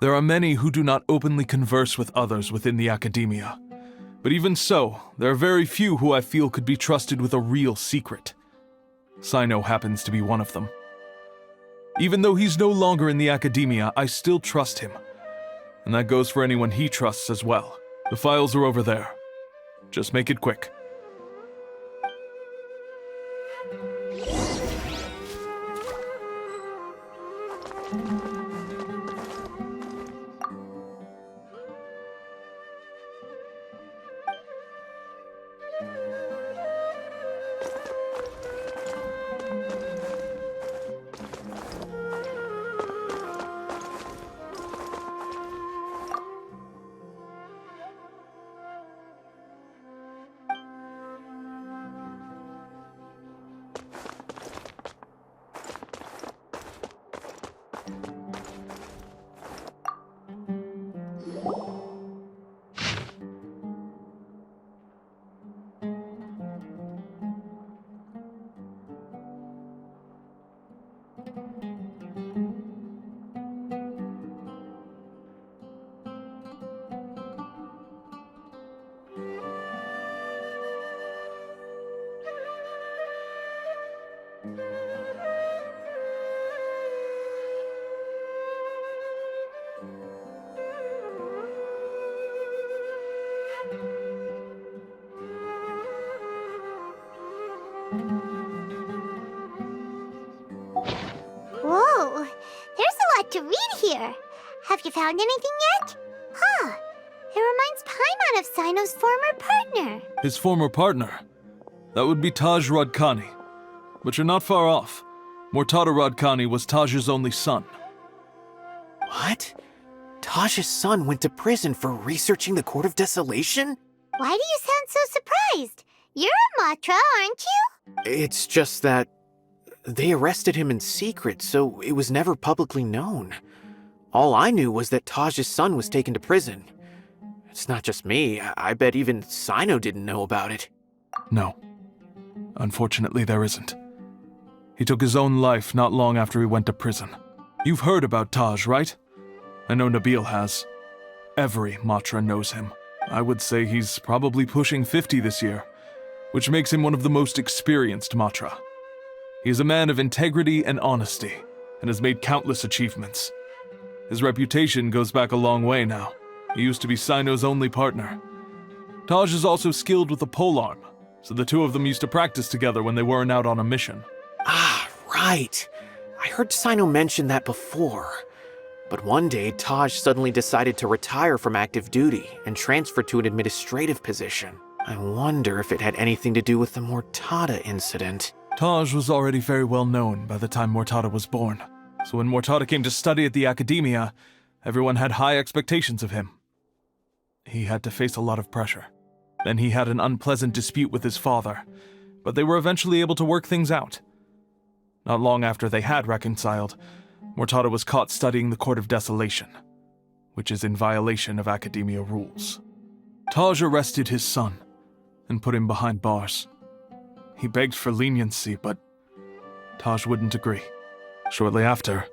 There are many who do not openly converse with others within the academia. But even so, there are very few who I feel could be trusted with a real secret. Cyno happens to be one of them. Even though he's no longer in the academia, I still trust him. And that goes for anyone he trusts as well. The files are over there. Just make it quick. to read here. Have you found anything yet? Huh. It reminds Paimon of Cyno's former partner. His former partner? That would be Taj Radkani. But you're not far off. Mortada Radkani was Taj's only son. What? Taj's son went to prison for researching the Court of Desolation? Why do you sound so surprised? You're a Matra, aren't you? It's just that they arrested him in secret, so it was never publicly known. All I knew was that Taj's son was taken to prison. It's not just me. I bet even Cyno didn't know about it. No. Unfortunately, there isn't. He took his own life not long after he went to prison. You've heard about Taj, right? I know Nabil has. Every Matra knows him. I would say he's probably pushing 50 this year, which makes him one of the most experienced Matra. He is a man of integrity and honesty, and has made countless achievements. His reputation goes back a long way now. He used to be Cyno's only partner. Taj is also skilled with the polearm, so the two of them used to practice together when they weren't out on a mission. Ah, right. I heard Cyno mention that before. But one day, Taj suddenly decided to retire from active duty and transfer to an administrative position. I wonder if it had anything to do with the Mortada incident. Taj was already very well known by the time Mortada was born. So when Mortada came to study at the Academia, everyone had high expectations of him. He had to face a lot of pressure. Then he had an unpleasant dispute with his father, but they were eventually able to work things out. Not long after they had reconciled, Mortada was caught studying the Court of Desolation, which is in violation of Academia rules. Taj arrested his son and put him behind bars. He begged for leniency, but Taj wouldn't agree. Shortly after,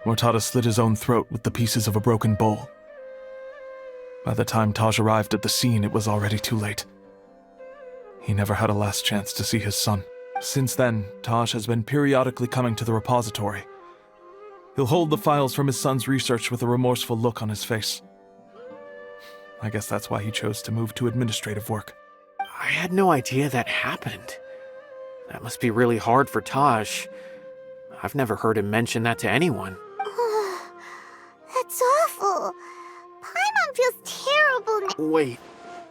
Mortada slit his own throat with the pieces of a broken bowl. By the time Taj arrived at the scene, it was already too late. He never had a last chance to see his son. Since then, Taj has been periodically coming to the repository. He'll hold the files from his son's research with a remorseful look on his face. I guess that's why he chose to move to administrative work. I had no idea that happened. That must be really hard for Taj. I've never heard him mention that to anyone. That's awful. Paimon feels terrible now. Wait,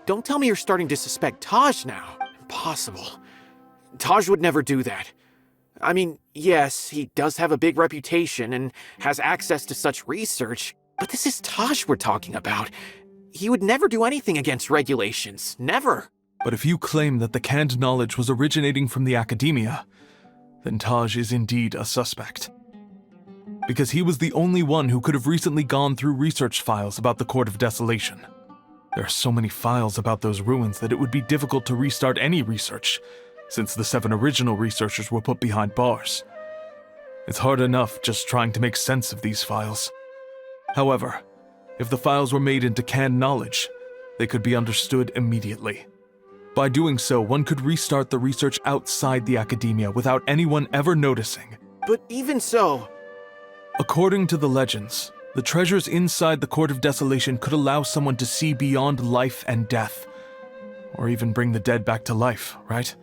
don't tell me you're starting to suspect Taj now. Impossible. Taj would never do that. I mean, yes, he does have a big reputation and has access to such research, but this is Taj we're talking about. He would never do anything against regulations. Never. But if you claim that the canned knowledge was originating from the Academia, then Taj is indeed a suspect. Because he was the only one who could have recently gone through research files about the Court of Desolation. There are so many files about those ruins that it would be difficult to restart any research, since the 7 original researchers were put behind bars. It's hard enough just trying to make sense of these files. However, if the files were made into canned knowledge, they could be understood immediately. By doing so, one could restart the research outside the Academia without anyone ever noticing. But even so... According to the legends, the treasures inside the Court of Desolation could allow someone to see beyond life and death, or even bring the dead back to life, right?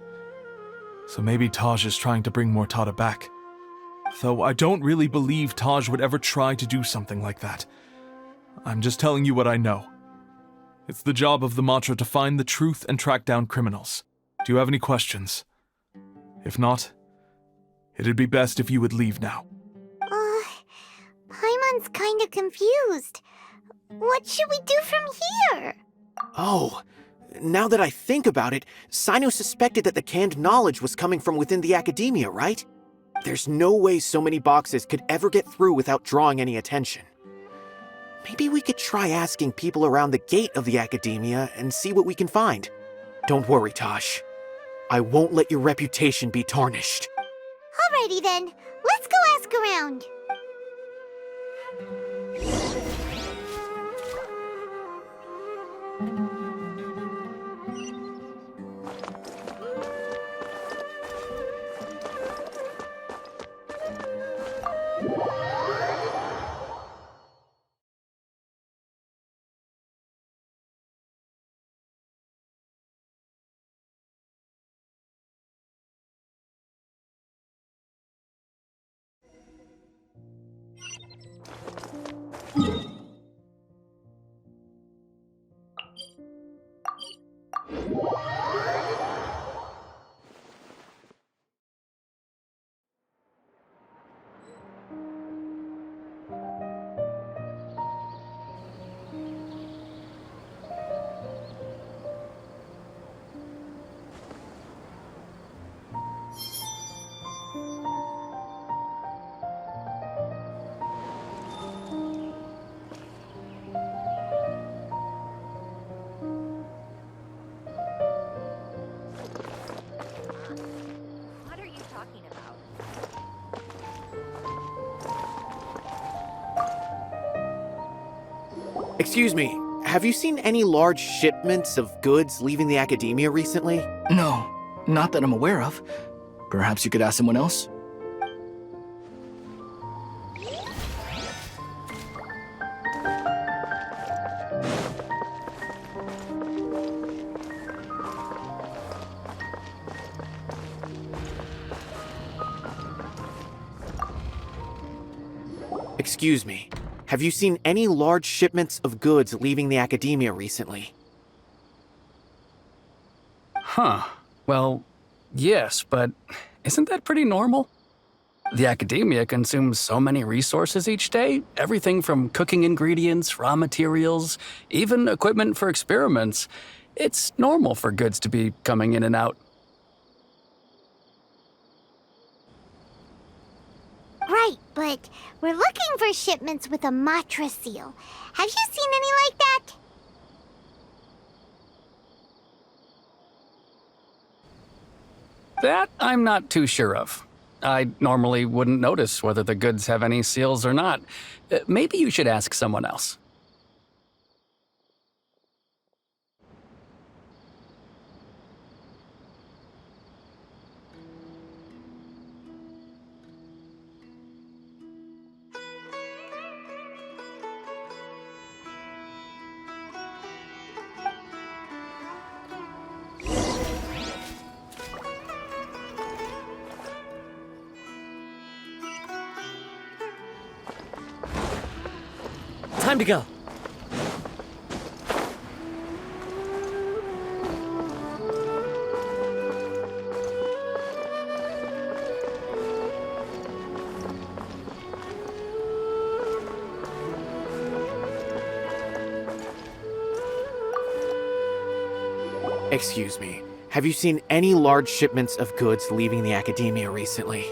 So maybe Taj is trying to bring Mortada back. Though I don't really believe Taj would ever try to do something like that. I'm just telling you what I know. It's the job of the Matra to find the truth and track down criminals. Do you have any questions? If not, it'd be best if you would leave now. Paimon's kinda confused. What should we do from here? Oh, now that I think about it, Cyno suspected that the canned knowledge was coming from within the Academia, right? There's no way so many boxes could ever get through without drawing any attention. Maybe we could try asking people around the gate of the Academia and see what we can find. Don't worry, Tosh. I won't let your reputation be tarnished. Alrighty then, let's go ask around. Excuse me, have you seen any large shipments of goods leaving the academia recently? No, not that I'm aware of. Perhaps you could ask someone else? Excuse me, have you seen any large shipments of goods leaving the academia recently? Huh. Well, yes, but isn't that pretty normal? The academia consumes so many resources each day, everything from cooking ingredients, raw materials, even equipment for experiments. It's normal for goods to be coming in and out. Right, but we're looking for shipments with a Matra seal. Have you seen any like that? That I'm not too sure of. I normally wouldn't notice whether the goods have any seals or not. Maybe you should ask someone else. Time to go. Excuse me, have you seen any large shipments of goods leaving the academia recently?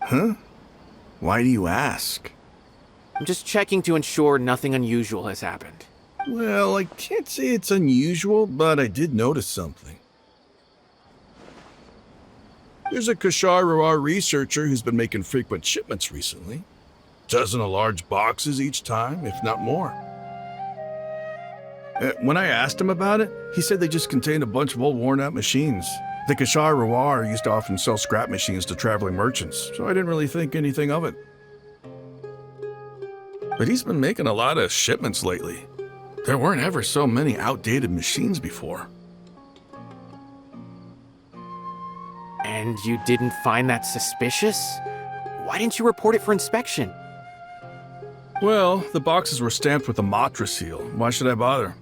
Huh? Why do you ask? I'm just checking to ensure nothing unusual has happened. Well, I can't say it's unusual, but I did notice something. There's a Kashar researcher who's been making frequent shipments recently. Dozen of large boxes each time, if not more. When I asked him about it, he said they just contained a bunch of old worn-out machines. The Kashar used to often sell scrap machines to traveling merchants, so I didn't really think anything of it. But he's been making a lot of shipments lately. There weren't ever so many outdated machines before. And you didn't find that suspicious? Why didn't you report it for inspection? Well, the boxes were stamped with a Matra seal. Why should I bother?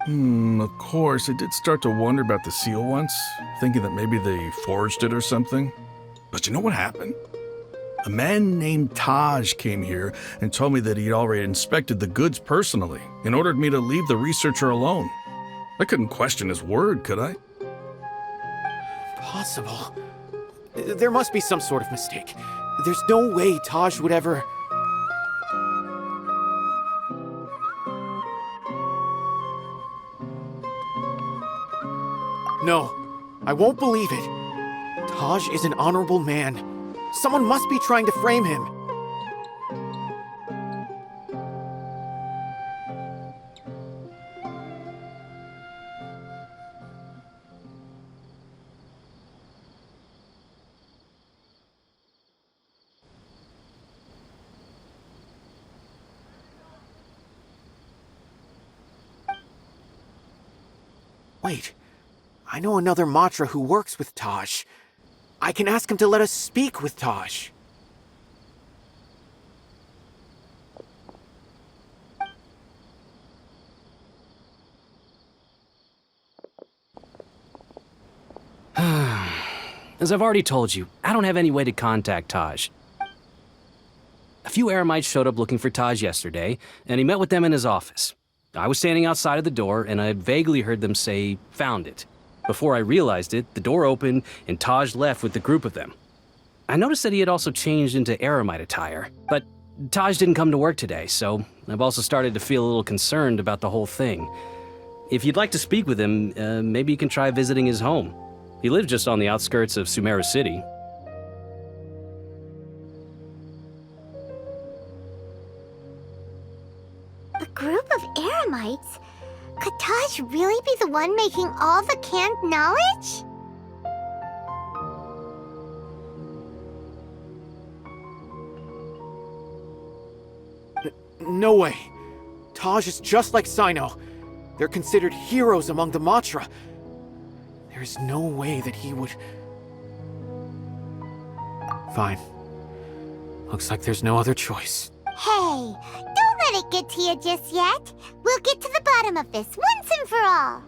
Of course, I did start to wonder about the seal once, thinking that maybe they forged it or something. But you know what happened? A man named Taj came here and told me that he'd already inspected the goods personally and ordered me to leave the researcher alone. I couldn't question his word, could I? Possible. There must be some sort of mistake. There's no way Taj would ever... No, I won't believe it. Taj is an honorable man. Someone must be trying to frame him. Wait, I know another Matra who works with Taj. I can ask him to let us speak with Taj. As I've already told you, I don't have any way to contact Taj. A few Eremites showed up looking for Taj yesterday, and he met with them in his office. I was standing outside of the door, and I vaguely heard them say, "Found it." Before I realized it, the door opened, and Taj left with the group of them. I noticed that he had also changed into Eremite attire, but Taj didn't come to work today, so I've also started to feel a little concerned about the whole thing. If you'd like to speak with him, maybe you can try visiting his home. He lives just on the outskirts of Sumeru City. A group of Eremites? Could Taj really be the one making all the canned knowledge? No way. Taj is just like Cyno. They're considered heroes among the Matra. There is no way that he would... Fine. Looks like there's no other choice. Hey, don't let it get to you just yet. We'll get to the bottom of this once and for all.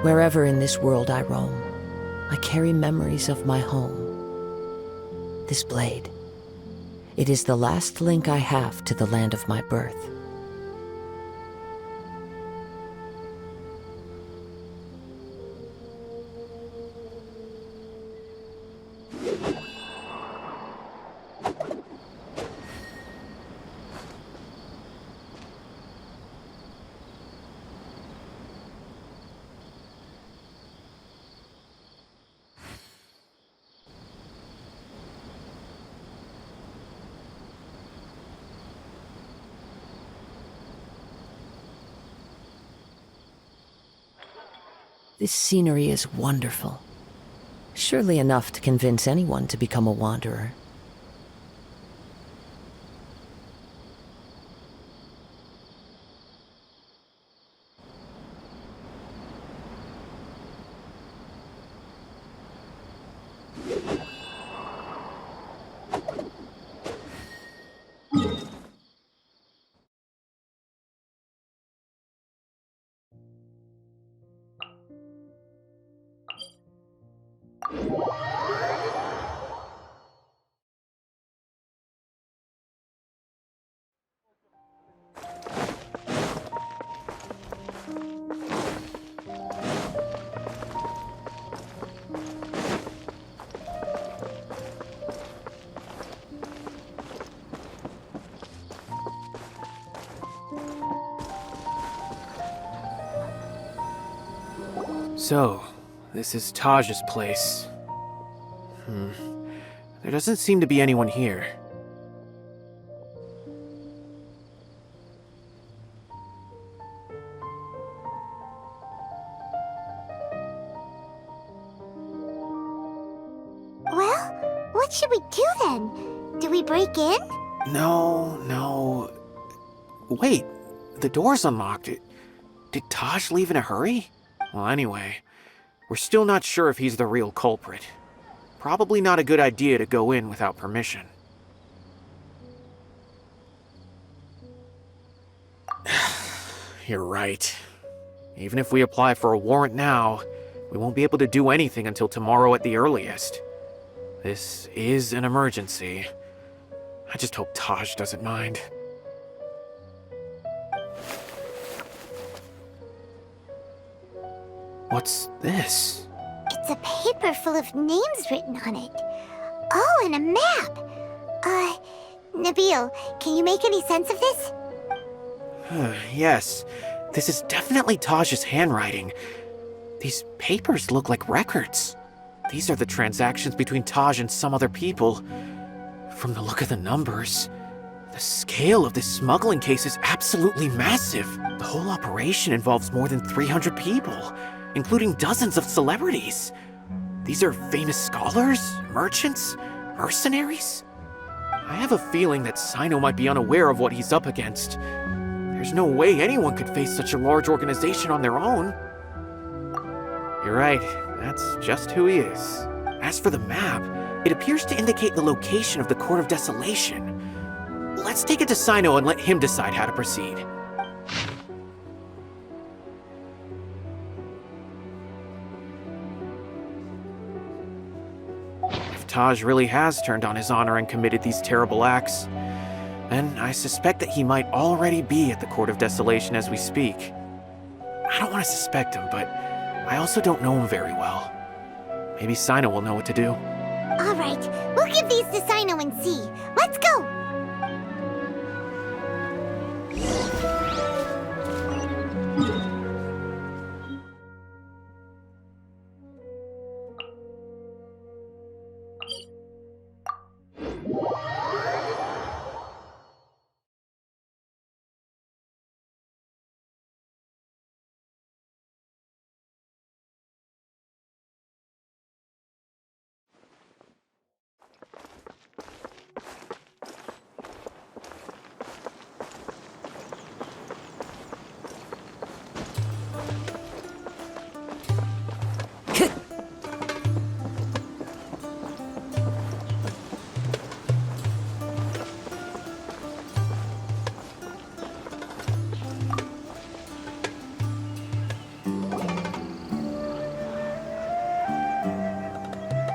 Wherever in this world I roam, I carry memories of my home. This blade, it is the last link I have to the land of my birth. This scenery is wonderful. Surely enough to convince anyone to become a wanderer. So, this is Taj's place. There doesn't seem to be anyone here. What should we do then? Do we break in? No. Wait, the door's unlocked. Did Taj leave in a hurry? Well, anyway, we're still not sure if he's the real culprit. Probably not a good idea to go in without permission. You're right. Even if we apply for a warrant now, we won't be able to do anything until tomorrow at the earliest. This is an emergency. I just hope Taj doesn't mind. What's this? It's a paper full of names written on it. Oh, and a map! Nabil, can you make any sense of this? Yes, this is definitely Taj's handwriting. These papers look like records. These are the transactions between Taj and some other people. From the look of the numbers, the scale of this smuggling case is absolutely massive. The whole operation involves more than 300 people, including dozens of celebrities. These are famous scholars, merchants, mercenaries. I have a feeling that Cyno might be unaware of what he's up against. There's no way anyone could face such a large organization on their own. You're right, that's just who he is. As for the map, it appears to indicate the location of the Court of Desolation. Let's take it to Cyno and let him decide how to proceed. If Taj really has turned on his honor and committed these terrible acts, then I suspect that he might already be at the Court of Desolation as we speak. I don't want to suspect him, but I also don't know him very well. Maybe Cyno will know what to do. Alright, we'll give these to Cyno and see. Let's go!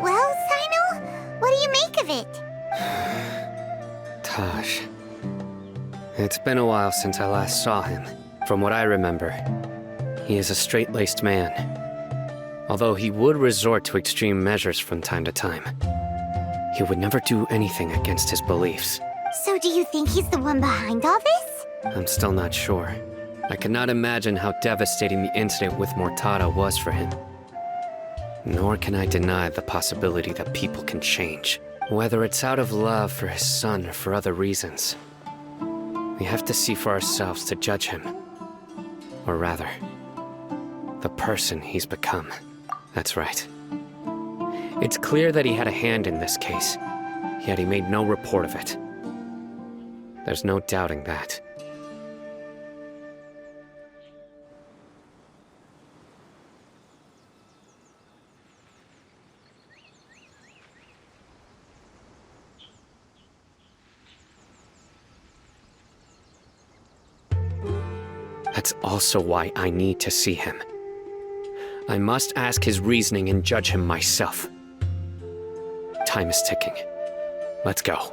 Well, Cyno, what do you make of it? Taj. It's been a while since I last saw him. From what I remember, he is a straight-laced man. Although he would resort to extreme measures from time to time, he would never do anything against his beliefs. So do you think he's the one behind all this? I'm still not sure. I cannot imagine how devastating the incident with Mortada was for him. Nor can I deny the possibility that people can change, whether it's out of love for his son or for other reasons. We have to see for ourselves to judge him. Or rather, the person he's become. That's right. It's clear that he had a hand in this case, yet he made no report of it. There's no doubting that. That's also why I need to see him. I must ask his reasoning and judge him myself. Time is ticking. Let's go.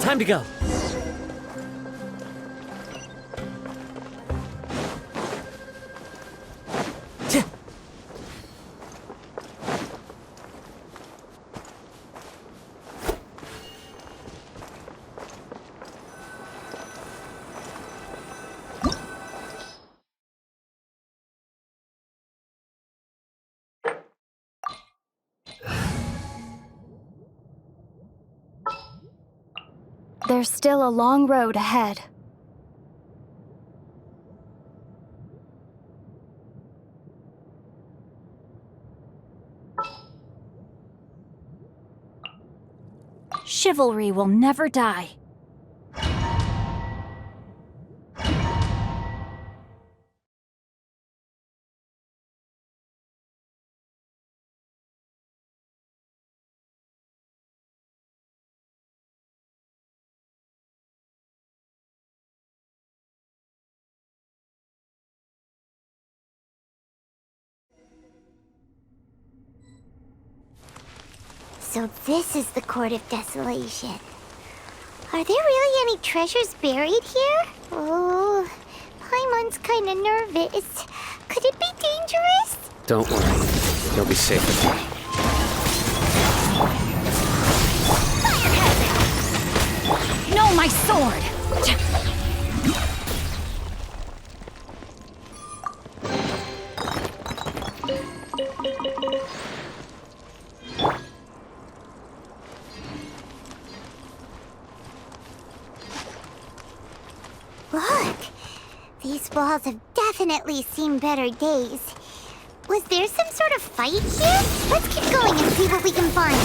Time to go. There's still a long road ahead. Chivalry will never die. So this is the Court of Desolation. Are there really any treasures buried here? Oh, Paimon's kinda nervous. Could it be dangerous? Don't worry. You'll be safe with me. No, my sword! Look! These walls have definitely seen better days. Was there some sort of fight here? Let's keep going and see what we can find.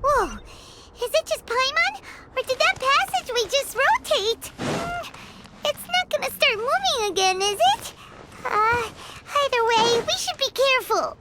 Whoa! Is it just Paimon? Or did that passageway just rotate? It's not gonna start moving again, is it? Either way, we should be careful.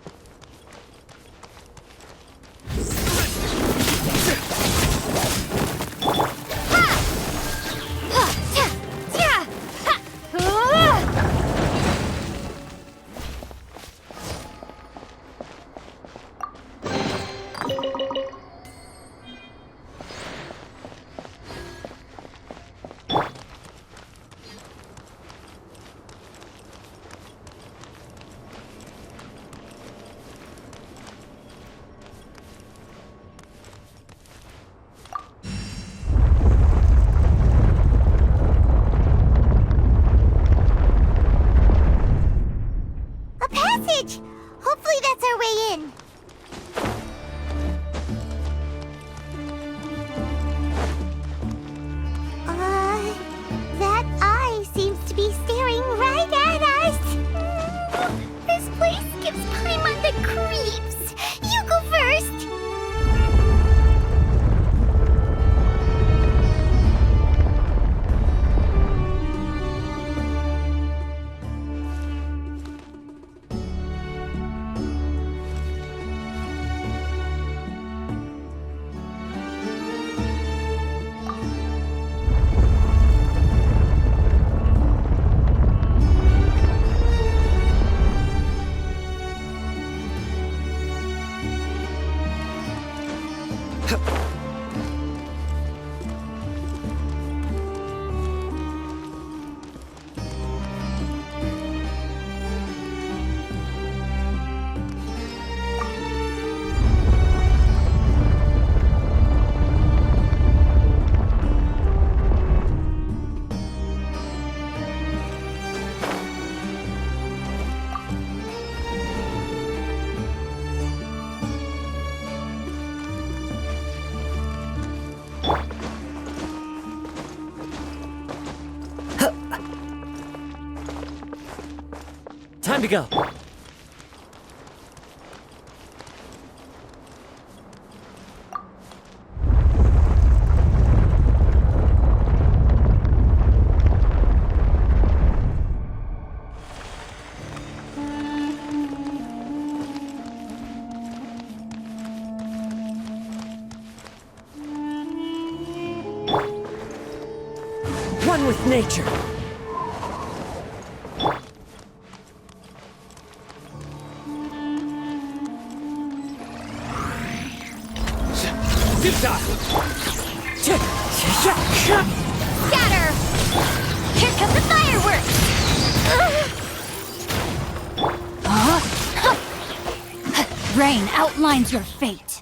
Time to go. One with nature. Scatter! Here come the fireworks! Rain outlines your fate.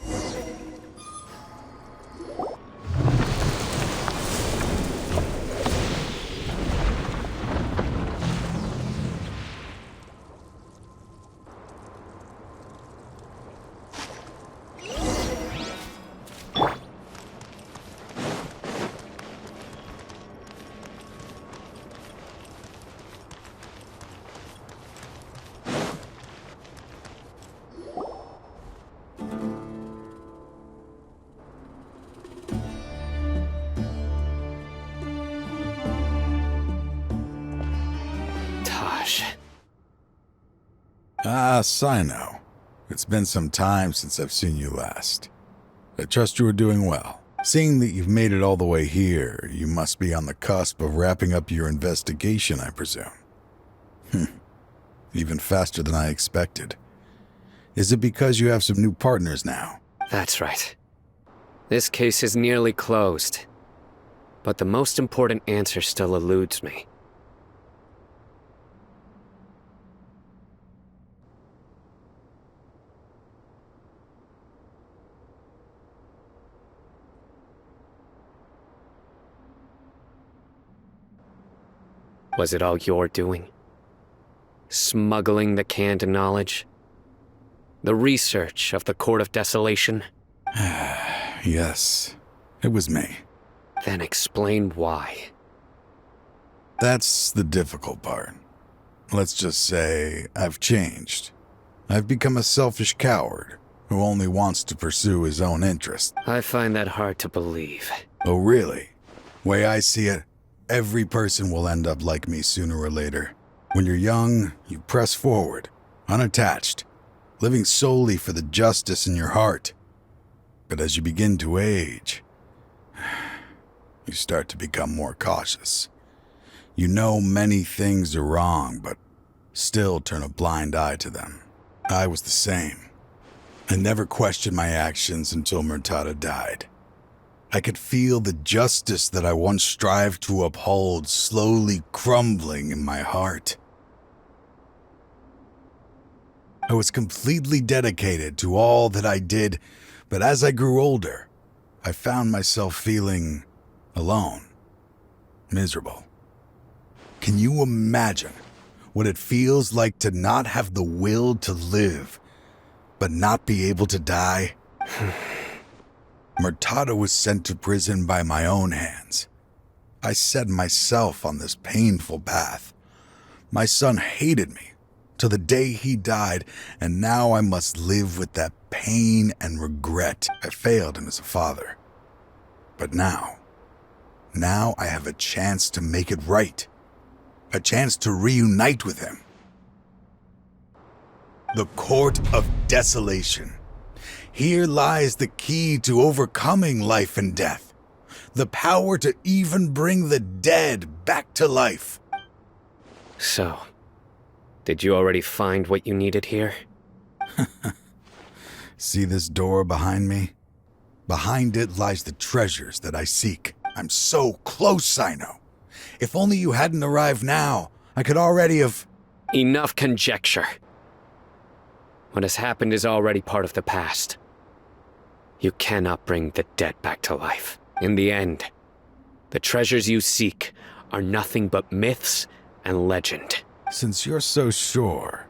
Ah, Cyno. It's been some time since I've seen you last. I trust you are doing well. Seeing that you've made it all the way here, you must be on the cusp of wrapping up your investigation, I presume. Even faster than I expected. Is it because you have some new partners now? That's right. This case is nearly closed. But the most important answer still eludes me. Was it all your doing? Smuggling the canned knowledge? The research of the Court of Desolation? Yes, it was me. Then explain why. That's the difficult part. Let's just say I've changed. I've become a selfish coward who only wants to pursue his own interests. I find that hard to believe. Oh, really? Way I see it, every person will end up like me sooner or later. When you're young, you press forward, unattached, living solely for the justice in your heart. But as you begin to age, you start to become more cautious. You know many things are wrong, but still turn a blind eye to them. I was the same. I never questioned my actions until Murtada died. I could feel the justice that I once strived to uphold slowly crumbling in my heart. I was completely dedicated to all that I did, but as I grew older, I found myself feeling alone, miserable. Can you imagine what it feels like to not have the will to live, but not be able to die? Murtada was sent to prison by my own hands. I set myself on this painful path. My son hated me till the day he died, and now I must live with that pain and regret. I failed him as a father. But now I have a chance to make it right. A chance to reunite with him. The Court of Desolation. Here lies the key to overcoming life and death. The power to even bring the dead back to life. So, did you already find what you needed here? See this door behind me? Behind it lies the treasures that I seek. I'm so close, Cyno. If only you hadn't arrived now, I could already have... Enough conjecture. What has happened is already part of the past. You cannot bring the dead back to life. In the end, the treasures you seek are nothing but myths and legend. Since you're so sure,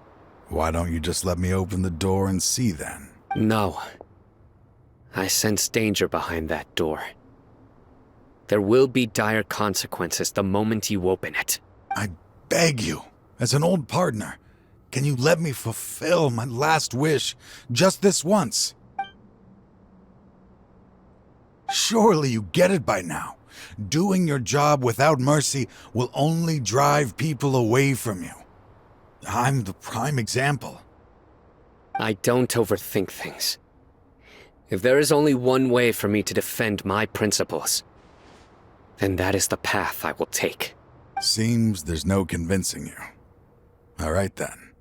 why don't you just let me open the door and see then? No. I sense danger behind that door. There will be dire consequences the moment you open it. I beg you, as an old partner, Can you let me fulfill my last wish just this once? Surely you get it by now. Doing your job without mercy will only drive people away from you. I'm the prime example. I don't overthink things. If there is only one way for me to defend my principles, then that is the path I will take. Seems there's no convincing you. All right then.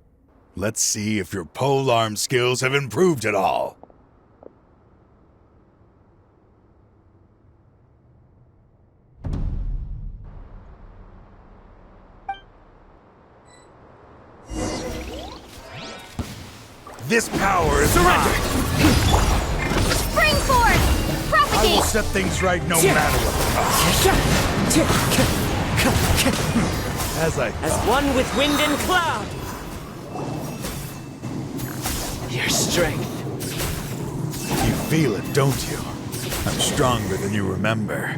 Let's see if your polearm skills have improved at all. This power is mine! Spring force! Propagate! I will set things right no matter what. As I thought. As one with wind and cloud. Your strength. You feel it, don't you? I'm stronger than you remember.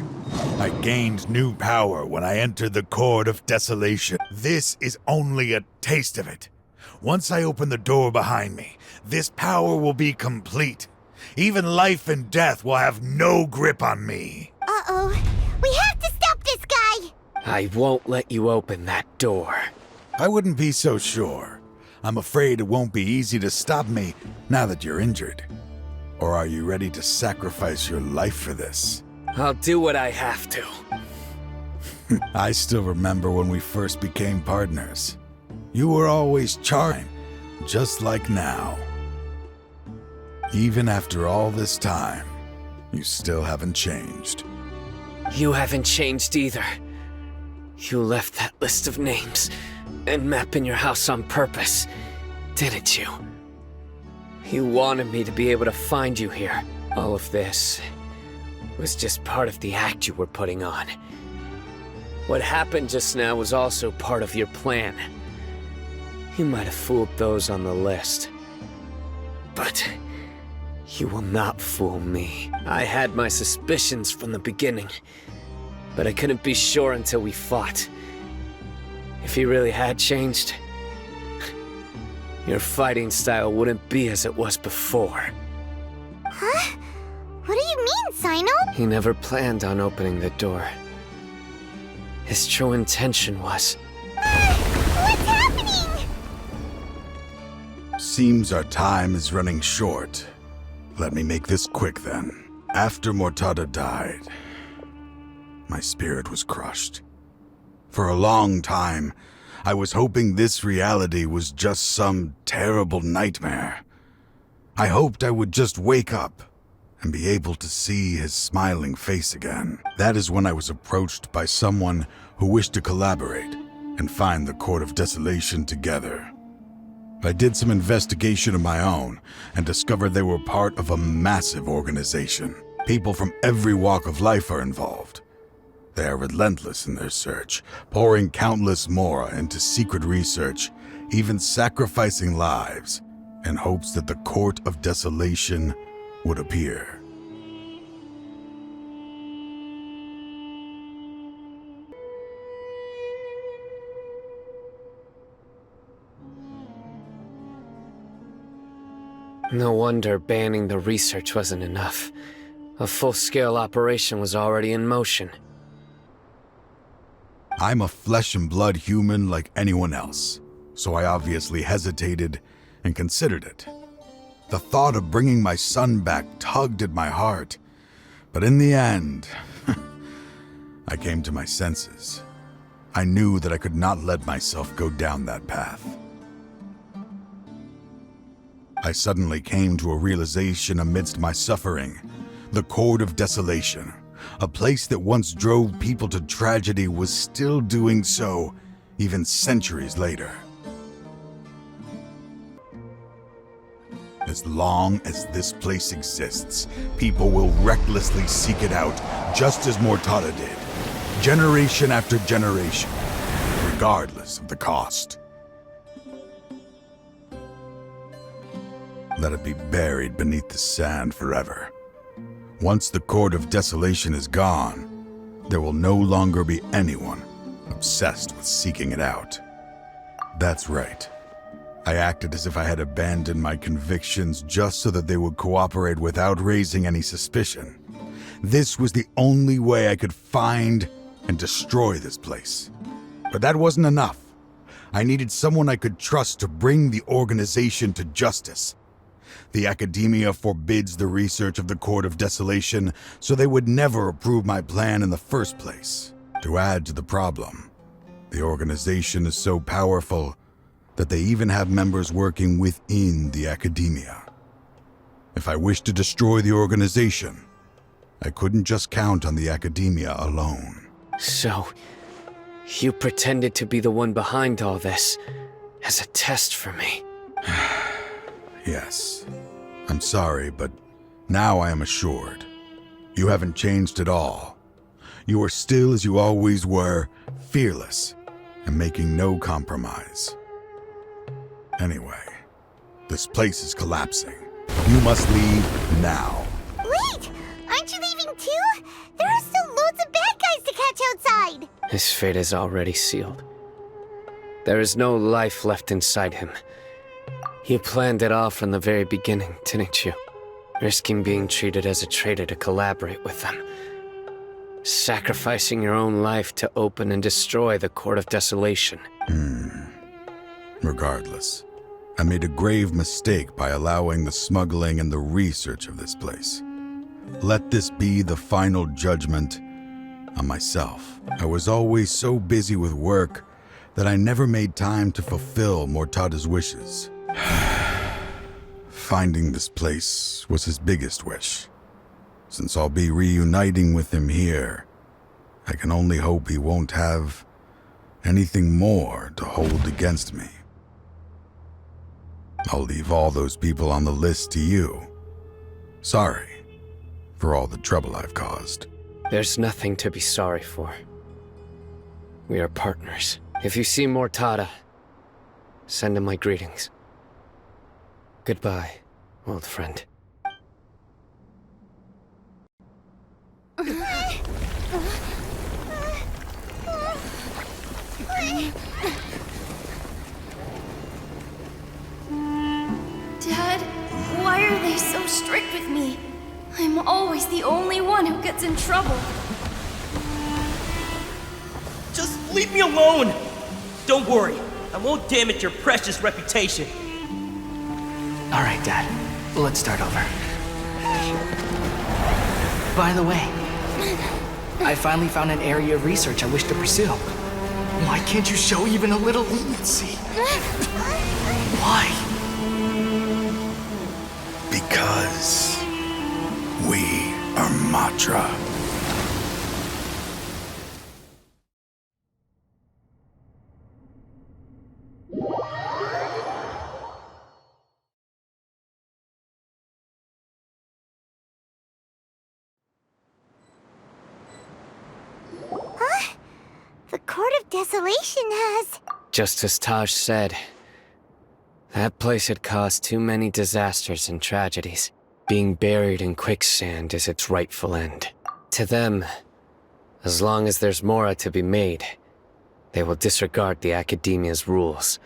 I gained new power when I entered the Court of Desolation. This is only a taste of it. Once I open the door behind me, this power will be complete. Even life and death will have no grip on me. Uh-oh. We have to stop this guy! I won't let you open that door. I wouldn't be so sure. I'm afraid it won't be easy to stop me now that you're injured. Or are you ready to sacrifice your life for this? I'll do what I have to. I still remember when we first became partners. You were always charming, just like now. Even after all this time, you still haven't changed. You haven't changed either. You left that list of names and map in your house on purpose, didn't you? You wanted me to be able to find you here. All of this was just part of the act you were putting on. What happened just now was also part of your plan. You might have fooled those on the list, but you will not fool me. I had my suspicions from the beginning, but I couldn't be sure until we fought. If he really had changed, your fighting style wouldn't be as it was before. Huh? What do you mean, Cyno? He never planned on opening the door. His true intention was... What's happening? Seems our time is running short. Let me make this quick then. After Mortada died, my spirit was crushed. For a long time, I was hoping this reality was just some terrible nightmare. I hoped I would just wake up and be able to see his smiling face again. That is when I was approached by someone who wished to collaborate and find the Court of Desolation together. I did some investigation of my own and discovered they were part of a massive organization. People from every walk of life are involved. They are relentless in their search, pouring countless mora into secret research, even sacrificing lives in hopes that the Court of Desolation would appear. No wonder banning the research wasn't enough. A full-scale operation was already in motion. I'm a flesh and blood human like anyone else, so I obviously hesitated and considered it. The thought of bringing my son back tugged at my heart, but in the end, I came to my senses. I knew that I could not let myself go down that path. I suddenly came to a realization amidst my suffering. The Court of Desolation, a place that once drove people to tragedy, was still doing so, even centuries later. As long as this place exists, people will recklessly seek it out, just as Mortada did, generation after generation, regardless of the cost. Let it be buried beneath the sand forever. Once the Court of Desolation is gone, there will no longer be anyone obsessed with seeking it out. That's right. I acted as if I had abandoned my convictions just so that they would cooperate without raising any suspicion. This was the only way I could find and destroy this place. But that wasn't enough. I needed someone I could trust to bring the organization to justice. The Academia forbids the research of the Court of Desolation, so they would never approve my plan in the first place. To add to the problem, the organization is so powerful that they even have members working within the Academia. If I wished to destroy the organization, I couldn't just count on the Academia alone. So, you pretended to be the one behind all this, as a test for me. Yes. I'm sorry, but now I am assured. You haven't changed at all. You are still as you always were, fearless, and making no compromise. Anyway, this place is collapsing. You must leave now. Wait! Aren't you leaving too? There are still loads of bad guys to catch outside! His fate is already sealed. There is no life left inside him. You planned it all from the very beginning, didn't you? Risking being treated as a traitor to collaborate with them. Sacrificing your own life to open and destroy the Court of Desolation. Regardless, I made a grave mistake by allowing the smuggling and the research of this place. Let this be the final judgment on myself. I was always so busy with work that I never made time to fulfill Mortada's wishes. Finding this place was his biggest wish. Since I'll be reuniting with him here, I can only hope he won't have anything more to hold against me. I'll leave all those people on the list to you. Sorry for all the trouble I've caused. There's nothing to be sorry for. We are partners. If you see Mortada, send him my greetings. Goodbye, old friend. Dad, why are they so strict with me? I'm always the only one who gets in trouble. Just leave me alone! Don't worry, I won't damage your precious reputation. All right, Dad. Let's start over. By the way, I finally found an area of research I wish to pursue. Why can't you show even a little leniency? Why? Because we are Matra. Huh? The Court of Desolation has... Just as Taj said, that place had caused too many disasters and tragedies. Being buried in quicksand is its rightful end. To them, as long as there's more to be made, they will disregard the Academia's rules,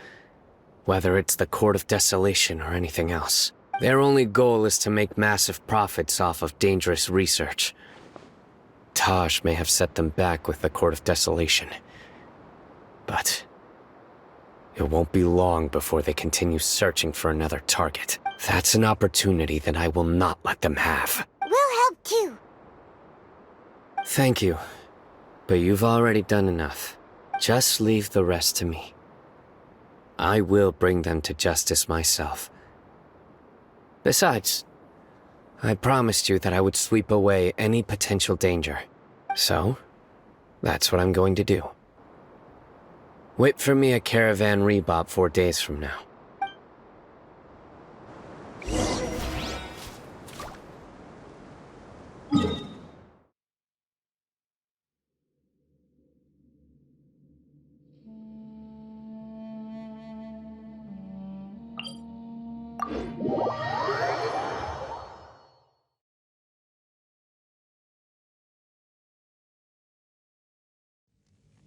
whether it's the Court of Desolation or anything else. Their only goal is to make massive profits off of dangerous research. Taj may have set them back with the Court of Desolation, but it won't be long before they continue searching for another target. That's an opportunity that I will not let them have. We'll help too. Thank you, but you've already done enough. Just leave the rest to me. I will bring them to justice myself. Besides, I promised you that I would sweep away any potential danger. So, that's what I'm going to do. Wait for me at Caravan Rebop 4 days from now.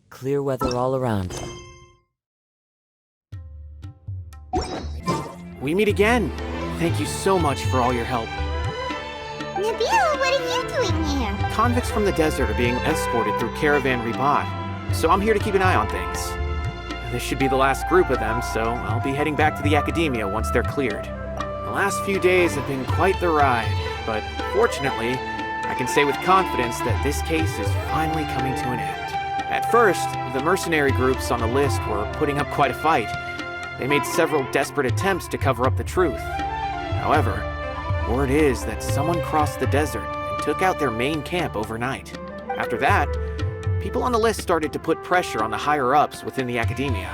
Clear weather all around. we meet again. Thank you so much for all your help. Nabil, what are you doing here? Convicts from the desert are being escorted through Caravan Ribat, so I'm here to keep an eye on things. This should be the last group of them, so I'll be heading back to the Academia once they're cleared. The last few days have been quite the ride, but fortunately, I can say with confidence that this case is finally coming to an end. At first, the mercenary groups on the list were putting up quite a fight. They made several desperate attempts to cover up the truth. However, word is that someone crossed the desert and took out their main camp overnight. After that, people on the list started to put pressure on the higher-ups within the Academia.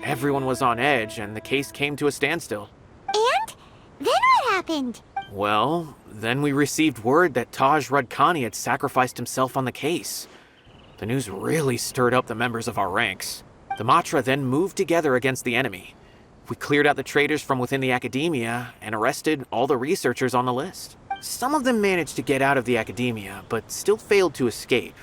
Everyone was on edge, and the case came to a standstill. And? Then what happened? Well, then we received word that Taj Radkani had sacrificed himself on the case. The news really stirred up the members of our ranks. The Matra then moved together against the enemy. We cleared out the traitors from within the Academia and arrested all the researchers on the list. Some of them managed to get out of the Academia, but still failed to escape.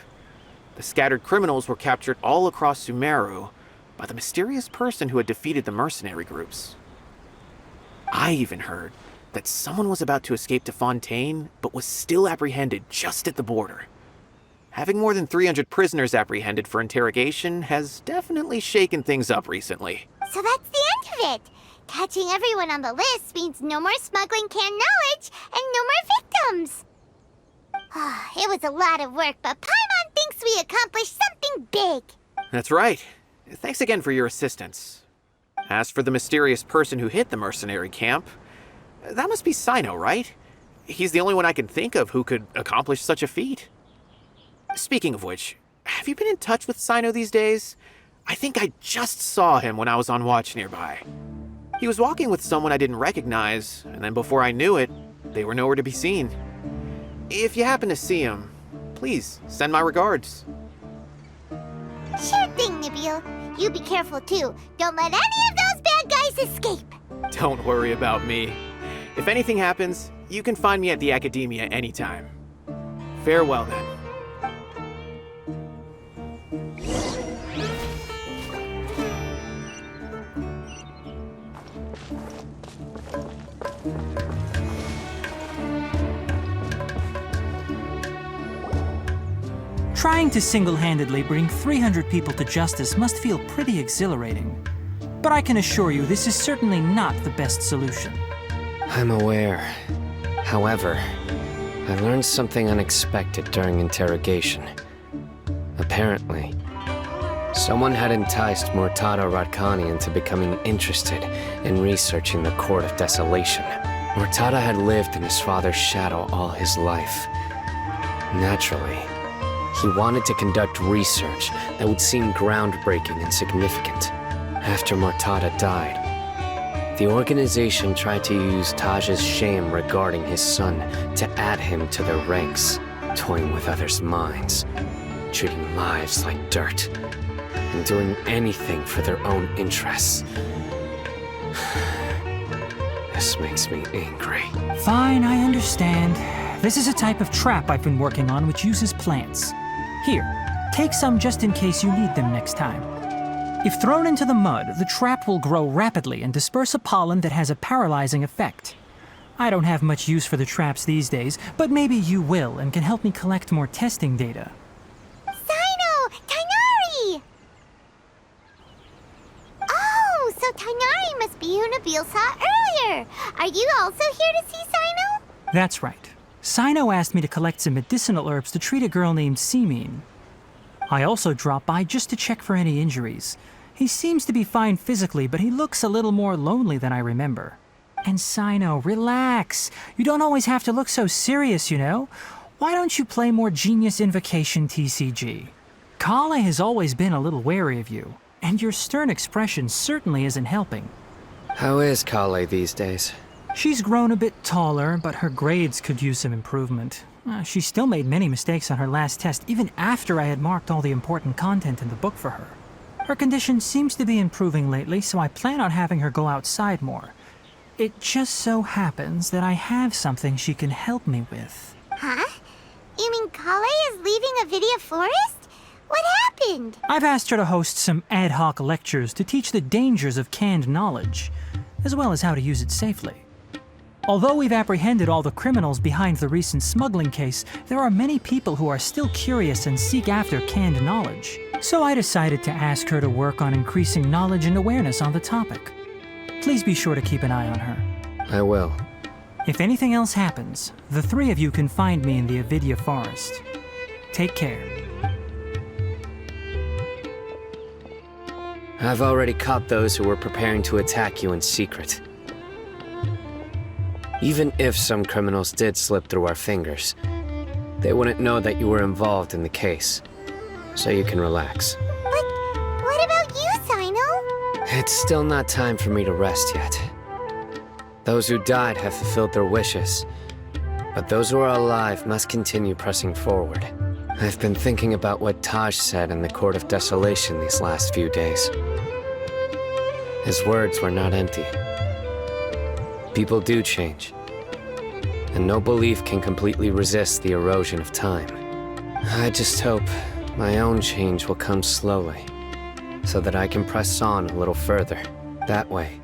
The scattered criminals were captured all across Sumeru by the mysterious person who had defeated the mercenary groups. I even heard that someone was about to escape to Fontaine, but was still apprehended just at the border. Having more than 300 prisoners apprehended for interrogation has definitely shaken things up recently. So that's the end of it. Catching everyone on the list means no more smuggling canned knowledge and no more victims. It was a lot of work, but Paimon thinks we accomplished something big. That's right. Thanks again for your assistance. As for the mysterious person who hit the mercenary camp, that must be Cyno, right? He's the only one I can think of who could accomplish such a feat. Speaking of which, have you been in touch with Cyno these days? I think I just saw him when I was on watch nearby. He was walking with someone I didn't recognize, and then before I knew it, they were nowhere to be seen. If you happen to see him, please send my regards. Sure thing, Nabil. You be careful too. Don't let any of those bad guys escape. Don't worry about me. If anything happens, you can find me at the Academia anytime. Farewell then. Trying to single-handedly bring 300 people to justice must feel pretty exhilarating. But I can assure you this is certainly not the best solution. I'm aware. However, I learned something unexpected during interrogation. Apparently, someone had enticed Murtada Radkani into becoming interested in researching the Court of Desolation. Murtada had lived in his father's shadow all his life. Naturally, he wanted to conduct research that would seem groundbreaking and significant. After Murtada died, the organization tried to use Taj's shame regarding his son to add him to their ranks, toying with others' minds, treating lives like dirt, and doing anything for their own interests. This makes me angry. Fine, I understand. This is a type of trap I've been working on which uses plants. Here, take some just in case you need them next time. If thrown into the mud, the trap will grow rapidly and disperse a pollen that has a paralyzing effect. I don't have much use for the traps these days, but maybe you will and can help me collect more testing data. Cyno! Tainari! Oh, so Tainari must be who Nabil saw earlier. Are you also here to see Cyno? That's right. Cyno asked me to collect some medicinal herbs to treat a girl named Simin. I also dropped by just to check for any injuries. He seems to be fine physically, but he looks a little more lonely than I remember. And Cyno, relax. You don't always have to look so serious, you know? Why don't you play more Genius Invocation TCG? Kale has always been a little wary of you, and your stern expression certainly isn't helping. How is Kale these days? She's grown a bit taller, but her grades could use some improvement. She still made many mistakes on her last test, even after I had marked all the important content in the book for her. Her condition seems to be improving lately, so I plan on having her go outside more. It just so happens that I have something she can help me with. Huh? You mean Kale is leaving Avidia Forest? What happened? I've asked her to host some ad hoc lectures to teach the dangers of canned knowledge. as well as how to use it safely. Although we've apprehended all the criminals behind the recent smuggling case, there are many people who are still curious and seek after canned knowledge. So I decided to ask her to work on increasing knowledge and awareness on the topic. Please be sure to keep an eye on her. I will. If anything else happens, the three of you can find me in the Avidya Forest. Take care. I've already caught those who were preparing to attack you in secret. Even if some criminals did slip through our fingers, they wouldn't know that you were involved in the case. So you can relax. But what about you, Cyno? It's still not time for me to rest yet. Those who died have fulfilled their wishes, but those who are alive must continue pressing forward. I've been thinking about what Taj said in the Court of Desolation these last few days. His words were not empty. People do change, and no belief can completely resist the erosion of time. I just hope my own change will come slowly, so that I can press on a little further. That way,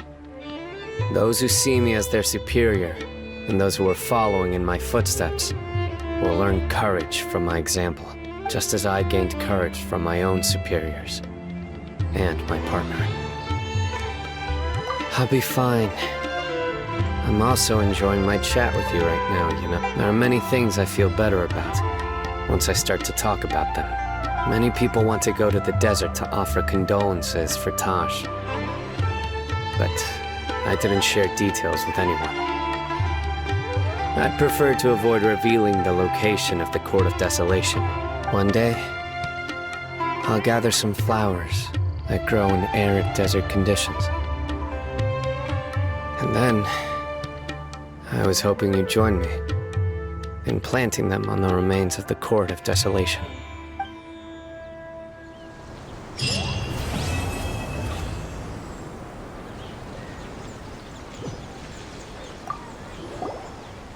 those who see me as their superior, and those who are following in my footsteps, will learn courage from my example, just as I gained courage from my own superiors, and my partner. I'll be fine. I'm also enjoying my chat with you right now, you know. There are many things I feel better about once I start to talk about them. Many people want to go to the desert to offer condolences for Taj, but I didn't share details with anyone. I'd prefer to avoid revealing the location of the Court of Desolation. One day, I'll gather some flowers that grow in arid desert conditions. And then, I was hoping you'd join me in planting them on the remains of the Court of Desolation.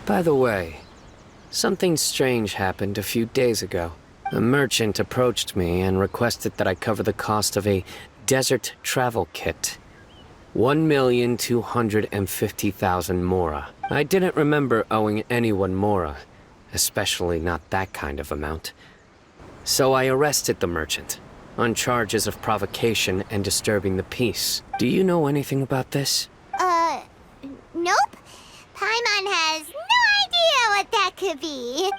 By the way, something strange happened a few days ago. A merchant approached me and requested that I cover the cost of a desert travel kit. 1,250,000 mora. I didn't remember owing anyone mora, especially not that kind of amount. So I arrested the merchant, on charges of provocation and disturbing the peace. Do you know anything about this? Nope. Paimon has no idea what that could be.